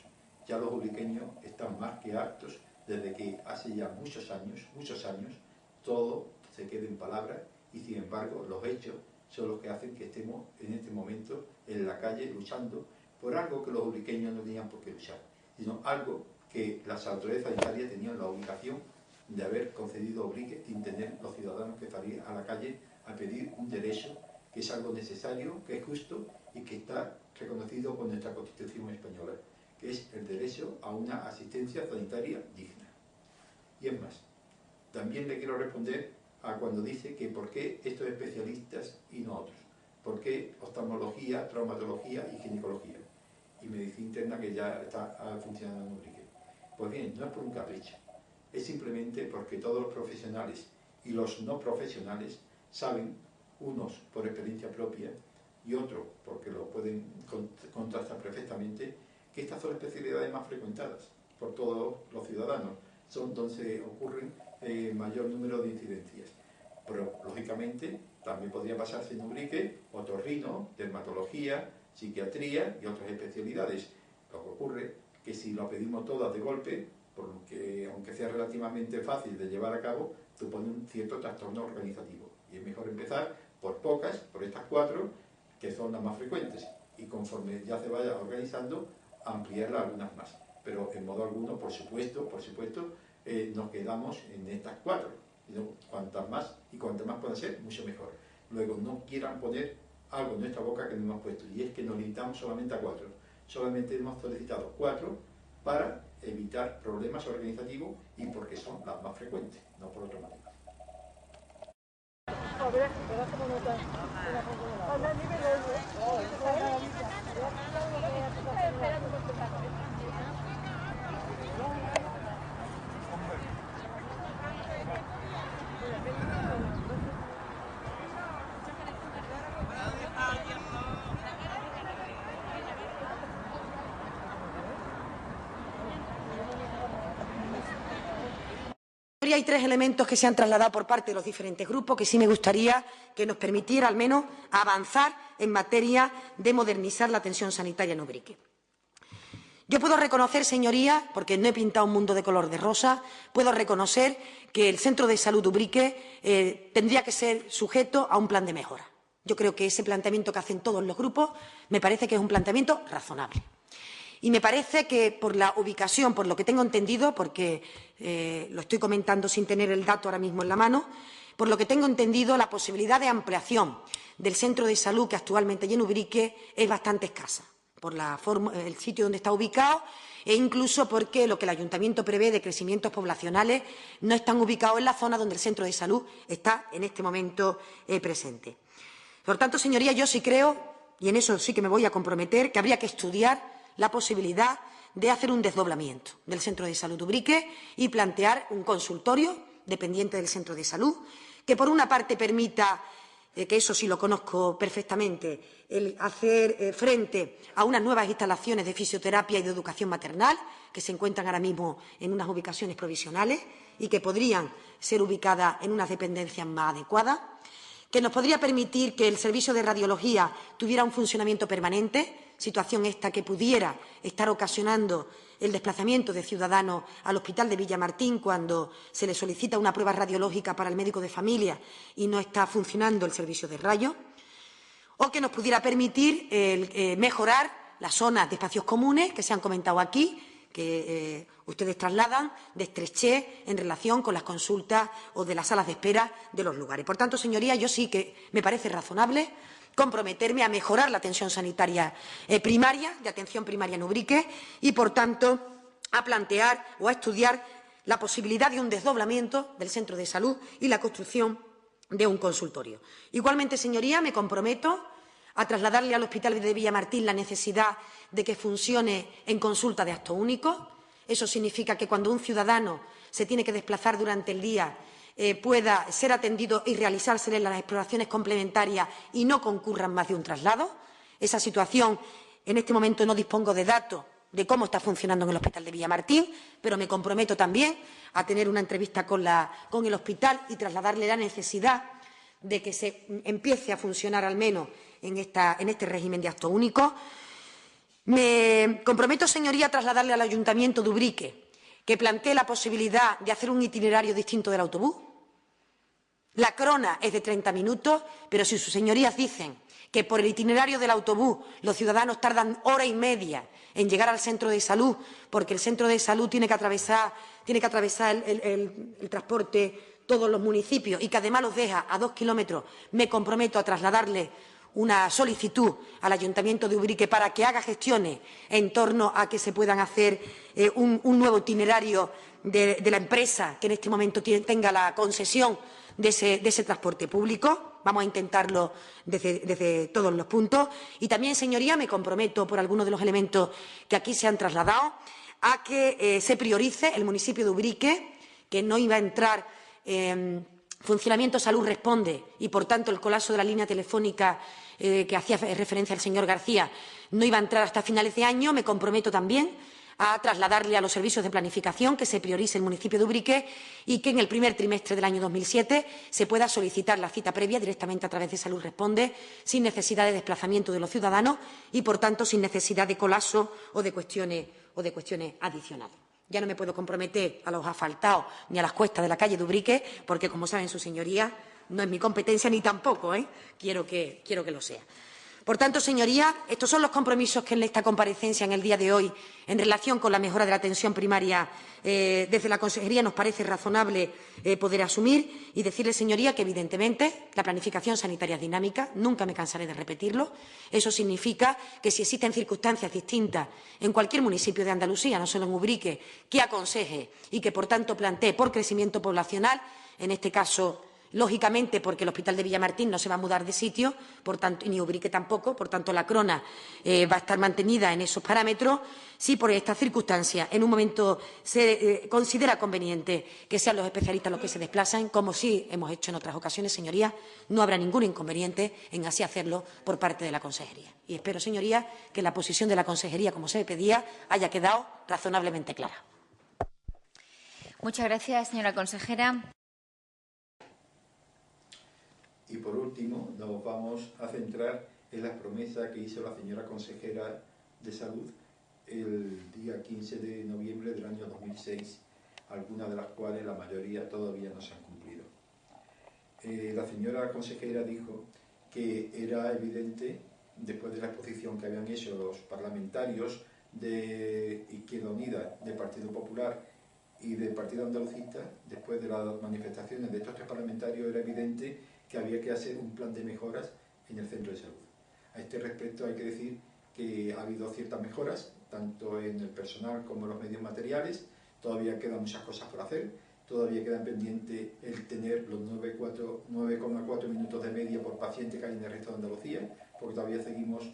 Ya los ubriqueños están más que hartos desde que hace ya muchos años, todo se quede en palabras y sin embargo los hechos son los que hacen que estemos en este momento en la calle luchando por algo que los ubriqueños no tenían por qué luchar, sino algo que las autoridades sanitarias tenían la obligación de haber concedido a Ubrique sin tener los ciudadanos que salir a la calle a pedir un derecho que es algo necesario, que es justo y que está reconocido por nuestra Constitución española, que es el derecho a una asistencia sanitaria digna. Y es más, también le quiero responder a cuando dice que por qué estos especialistas y no otros, por qué oftalmología, traumatología y ginecología y medicina interna que ya está funcionando en Ubrique. Pues bien, no es por un capricho, es simplemente porque todos los profesionales y los no profesionales saben, unos por experiencia propia y otros porque lo pueden contrastar perfectamente, que estas son las especialidades más frecuentadas por todos los ciudadanos, son donde ocurren mayor número de incidencias. Pero, lógicamente, también podría pasarse en Ubrique otorrino, dermatología, psiquiatría y otras especialidades. Lo que ocurre que si lo pedimos todas de golpe, porque aunque sea relativamente fácil de llevar a cabo, supone un cierto trastorno organizativo. Y es mejor empezar por pocas, por estas 4, que son las más frecuentes, y conforme ya se vaya organizando, ampliarlas algunas más. Pero en modo alguno, por supuesto, nos quedamos en estas 4. Cuantas más puedan ser, mucho mejor. Luego, no quieran poner algo en nuestra boca que no hemos puesto, y es que nos limitamos solamente a 4. Solamente hemos solicitado 4 para evitar problemas organizativos y porque son las más frecuentes, no por otro motivo.
Hay 3 elementos que se han trasladado por parte de los diferentes grupos que sí me gustaría que nos permitiera al menos avanzar en materia de modernizar la atención sanitaria en Ubrique. Yo puedo reconocer, señorías, porque no he pintado un mundo de color de rosa, puedo reconocer que el Centro de Salud Ubrique tendría que ser sujeto a un plan de mejora. Yo creo que ese planteamiento que hacen todos los grupos me parece que es un planteamiento razonable. Y me parece que por la ubicación, por lo que tengo entendido, porque lo estoy comentando sin tener el dato ahora mismo en la mano, por lo que tengo entendido, la posibilidad de ampliación del centro de salud que actualmente hay en Ubrique es bastante escasa, por el sitio donde está ubicado e incluso porque lo que el Ayuntamiento prevé de crecimientos poblacionales no están ubicados en la zona donde el centro de salud está en este momento presente. Por tanto, señorías, yo sí creo, y en eso sí que me voy a comprometer, que habría que estudiar la posibilidad de hacer un desdoblamiento del Centro de Salud Ubrique y plantear un consultorio dependiente del Centro de Salud, que por una parte permita, que eso sí lo conozco perfectamente, el hacer frente a unas nuevas instalaciones de fisioterapia y de educación maternal, que se encuentran ahora mismo en unas ubicaciones provisionales y que podrían ser ubicadas en unas dependencias más adecuadas, que nos podría permitir que el servicio de radiología tuviera un funcionamiento permanente, situación esta que pudiera estar ocasionando el desplazamiento de ciudadanos al hospital de Villamartín cuando se le solicita una prueba radiológica para el médico de familia y no está funcionando el servicio de rayos, o que nos pudiera permitir mejorar las zonas de espacios comunes que se han comentado aquí, que ustedes trasladan, de estrechez en relación con las consultas o de las salas de espera de los lugares. Por tanto, señorías, yo sí que me parece razonable comprometerme a mejorar la atención sanitaria primaria, de atención primaria en Ubrique, y, por tanto, a plantear o a estudiar la posibilidad de un desdoblamiento del centro de salud y la construcción de un consultorio. Igualmente, señoría, me comprometo a trasladarle al Hospital de Villamartín la necesidad de que funcione en consulta de acto único. Eso significa que cuando un ciudadano se tiene que desplazar durante el día pueda ser atendido y realizársele las exploraciones complementarias y no concurran más de un traslado. Esa situación, en este momento no dispongo de datos de cómo está funcionando en el Hospital de Villamartín, pero me comprometo también a tener una entrevista con el hospital y trasladarle la necesidad de que se empiece a funcionar al menos en este régimen de acto único. Me comprometo, señoría, a trasladarle al Ayuntamiento de Ubrique que plantee la posibilidad de hacer un itinerario distinto del autobús. La crona es de 30 minutos, pero si sus señorías dicen que por el itinerario del autobús los ciudadanos tardan hora y media en llegar al centro de salud, porque el centro de salud tiene que atravesar el transporte todos los municipios y que además los deja a 2 kilómetros, me comprometo a trasladarle una solicitud al Ayuntamiento de Ubrique para que haga gestiones en torno a que se puedan hacer un nuevo itinerario de la empresa que en este momento tenga la concesión de ese transporte público. Vamos a intentarlo desde todos los puntos. Y también, señoría, me comprometo por algunos de los elementos que aquí se han trasladado a que se priorice el municipio de Ubrique, que no iba a entrar en funcionamiento Salud Responde y, por tanto, el colapso de la línea telefónica que hacía referencia el señor García no iba a entrar hasta finales de año. Me comprometo también a trasladarle a los servicios de planificación que se priorice el municipio de Ubrique y que en el primer trimestre del año 2007 se pueda solicitar la cita previa directamente a través de Salud Responde, sin necesidad de desplazamiento de los ciudadanos y, por tanto, sin necesidad de colapso o de cuestiones adicionales. Ya no me puedo comprometer a los asfaltados ni a las cuestas de la calle de Ubrique, porque, como saben sus señorías, no es mi competencia ni tampoco quiero que lo sea. Por tanto, señorías, estos son los compromisos que en esta comparecencia en el día de hoy, en relación con la mejora de la atención primaria, desde la Consejería nos parece razonable poder asumir y decirles, señoría, que evidentemente la planificación sanitaria es dinámica, nunca me cansaré de repetirlo. Eso significa que si existen circunstancias distintas en cualquier municipio de Andalucía, no solo en Ubrique, que aconseje y que, por tanto, plantee por crecimiento poblacional, en este caso, lógicamente, porque el Hospital de Villamartín no se va a mudar de sitio, por tanto, ni Ubrique tampoco, por tanto, la crona va a estar mantenida en esos parámetros. Si por estas circunstancias en un momento se considera conveniente que sean los especialistas los que se desplazan, como sí hemos hecho en otras ocasiones, señorías, no habrá ningún inconveniente en así hacerlo por parte de la Consejería. Y espero, señorías, que la posición de la Consejería, como se pedía, haya quedado razonablemente clara.
Muchas gracias, señora consejera.
Y, por último, nos vamos a centrar en las promesas que hizo la señora consejera de Salud el día 15 de noviembre del año 2006, algunas de las cuales, la mayoría, todavía no se han cumplido. La señora consejera dijo que era evidente, después de la exposición que habían hecho los parlamentarios de Izquierda Unida, del Partido Popular y del Partido Andalucista, después de las manifestaciones de estos tres parlamentarios, era evidente que había que hacer un plan de mejoras en el centro de salud. A este respecto hay que decir que ha habido ciertas mejoras, tanto en el personal como en los medios materiales. Todavía quedan muchas cosas por hacer, todavía queda pendiente el tener los 9,4 minutos de media por paciente que hay en el resto de Andalucía, porque todavía seguimos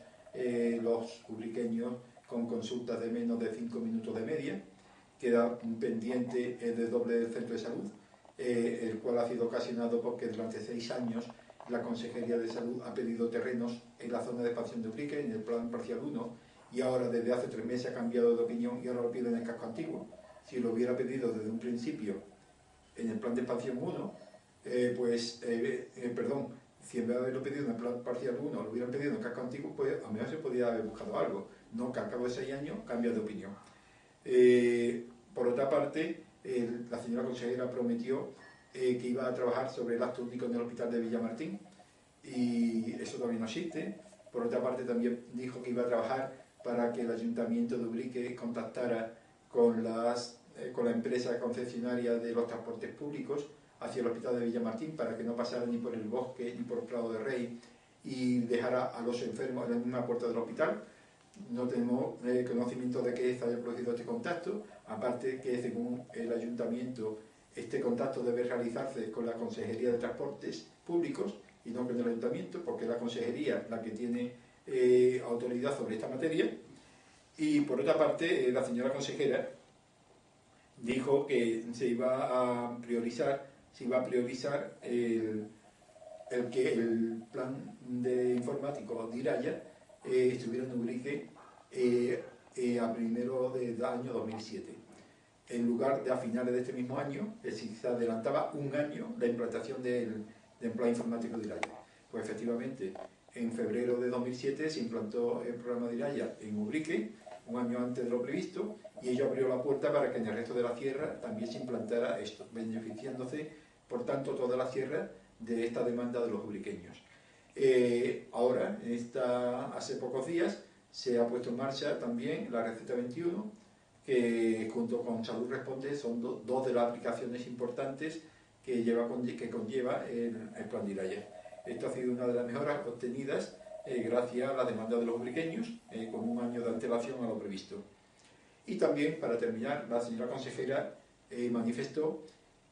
los ubriqueños con consultas de menos de 5 minutos de media. Queda pendiente el desdoble del centro de salud, el cual ha sido ocasionado porque durante 6 años la Consejería de Salud ha pedido terrenos en la zona de expansión de Ubrique, en el plan parcial 1, y ahora desde hace 3 meses ha cambiado de opinión y ahora lo pide en el casco antiguo. Si lo hubiera pedido desde un principio en el plan de expansión 1, Si en vez de haberlo pedido en el plan parcial 1 lo hubieran pedido en casco antiguo, pues a lo mejor se podía haber buscado algo. No que al cabo de 6 años cambia de opinión. Por otra parte, la señora consejera prometió que iba a trabajar sobre el acto único en el hospital de Villamartín, y eso todavía no existe. Por otra parte, también dijo que iba a trabajar para que el Ayuntamiento de Ubrique contactara con la empresa concesionaria de los transportes públicos hacia el hospital de Villamartín, para que no pasara ni por el bosque ni por Prado de Rey y dejara a los enfermos en la misma puerta del hospital. No tenemos conocimiento de que se haya producido este contacto, aparte que según el Ayuntamiento este contacto debe realizarse con la Consejería de Transportes Públicos y no con el Ayuntamiento, porque es la Consejería la que tiene autoridad sobre esta materia. Y por otra parte, la señora consejera dijo que se iba a priorizar el que el plan de informático de Iraya estuviera en Ubrique a primero del año 2007. En lugar de a finales de este mismo año, se adelantaba un año la implantación del plan informático de Iraya. Pues efectivamente, en febrero de 2007 se implantó el programa de Iraya en Ubrique, un año antes de lo previsto, y ello abrió la puerta para que en el resto de la sierra también se implantara esto, beneficiándose, por tanto, toda la sierra de esta demanda de los ubriqueños. Ahora, hace pocos días, se ha puesto en marcha también la receta 21, que junto con Salud Responde son dos de las aplicaciones importantes que conlleva el plan de Iraya. Esto ha sido una de las mejoras obtenidas gracias a la demanda de los ubriqueños, con un año de antelación a lo previsto. Y también, para terminar, la señora consejera manifestó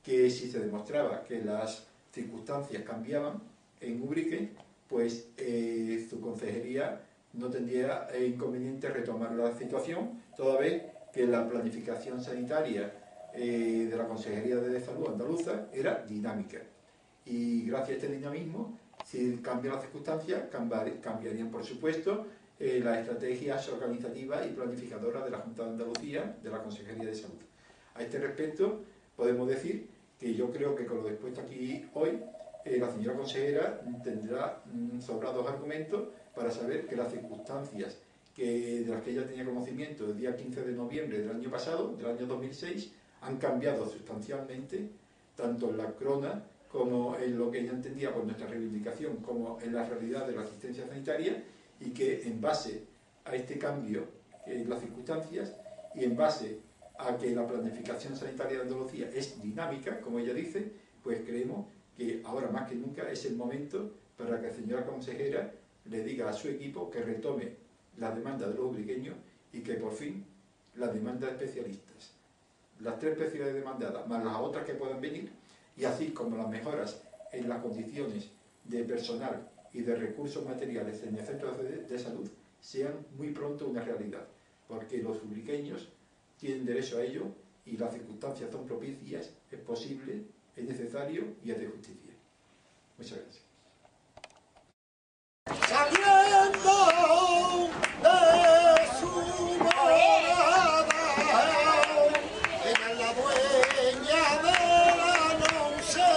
que si se demostraba que las circunstancias cambiaban en Ubrique, pues su consejería no tendría inconveniente retomar la situación, toda vez que la planificación sanitaria de la Consejería de Salud andaluza era dinámica. Y gracias a este dinamismo, si cambian las circunstancias, cambiarían, por supuesto, las estrategias organizativas y planificadoras de la Junta de Andalucía, de la Consejería de Salud. A este respecto, podemos decir que yo creo que con lo expuesto aquí hoy, la señora consejera tendrá sobrados argumentos para saber que las circunstancias de las que ella tenía conocimiento el día 15 de noviembre del año pasado, del año 2006, han cambiado sustancialmente, tanto en la crona como en lo que ella entendía por nuestra reivindicación, como en la realidad de la asistencia sanitaria, y que en base a este cambio en las circunstancias y en base a que la planificación sanitaria de Andalucía es dinámica, como ella dice, pues creemos que ahora más que nunca es el momento para que la señora consejera le diga a su equipo que retome la demanda de los ubriqueños y que por fin la demanda de especialistas, las 3 especialidades demandadas, más las otras que puedan venir, y así como las mejoras en las condiciones de personal y de recursos materiales en el centro de salud, sean muy pronto una realidad, porque los ubriqueños tienen derecho a ello y las circunstancias son propicias, es posible, es necesario y es de justicia. Muchas gracias.
Saliendo de su morada, era la dueña de la noche,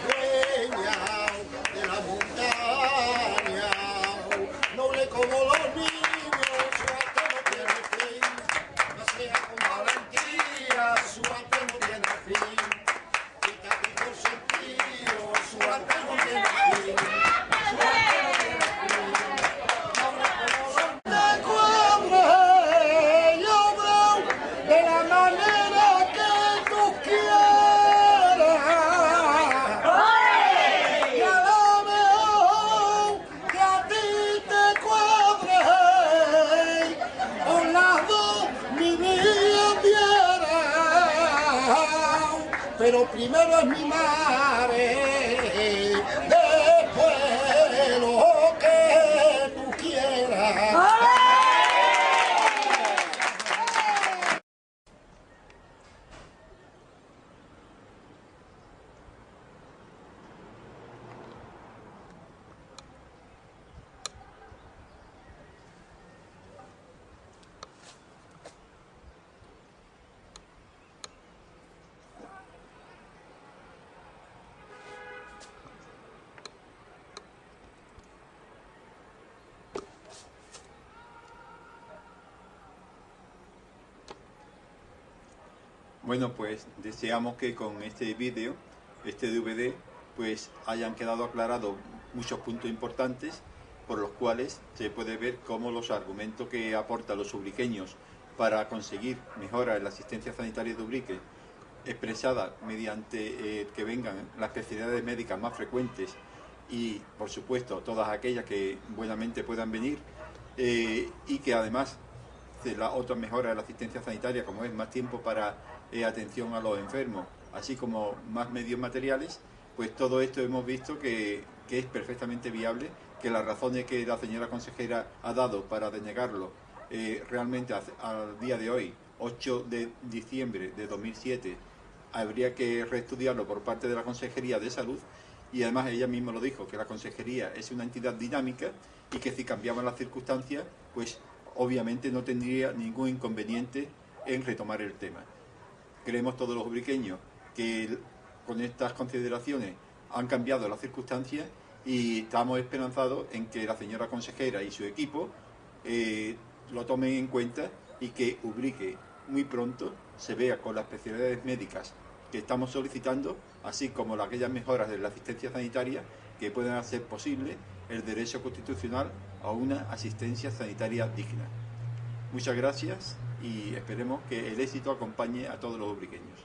dueña de la montaña, noble como los niños, su arte no tiene fin, no sea con valentía, su arte no tiene fin, y capítulo sentido, su arte no tiene fin. Pero primero es mi madre, después lo que tú quieras.
Bueno, pues deseamos que con este vídeo, este DVD, pues hayan quedado aclarados muchos puntos importantes por los cuales se puede ver cómo los argumentos que aportan los ubriqueños para conseguir mejora en la asistencia sanitaria de Ubrique, expresada mediante que vengan las especialidades médicas más frecuentes y, por supuesto, todas aquellas que buenamente puedan venir, y que además de la otra mejora de la asistencia sanitaria, como es más tiempo para atención a los enfermos, así como más medios materiales, pues todo esto hemos visto que es perfectamente viable, que las razones que la señora consejera ha dado para denegarlo realmente al día de hoy, 8 de diciembre de 2007, habría que reestudiarlo por parte de la Consejería de Salud, y además ella misma lo dijo, que la Consejería es una entidad dinámica y que si cambiaban las circunstancias, pues obviamente no tendría ningún inconveniente en retomar el tema. Creemos todos los ubriqueños que con estas consideraciones han cambiado las circunstancias y estamos esperanzados en que la señora consejera y su equipo lo tomen en cuenta y que Ubrique muy pronto se vea con las especialidades médicas que estamos solicitando, así como aquellas mejoras de la asistencia sanitaria que puedan hacer posible el derecho constitucional a una asistencia sanitaria digna. Muchas gracias y esperemos que el éxito acompañe a todos los ubriqueños.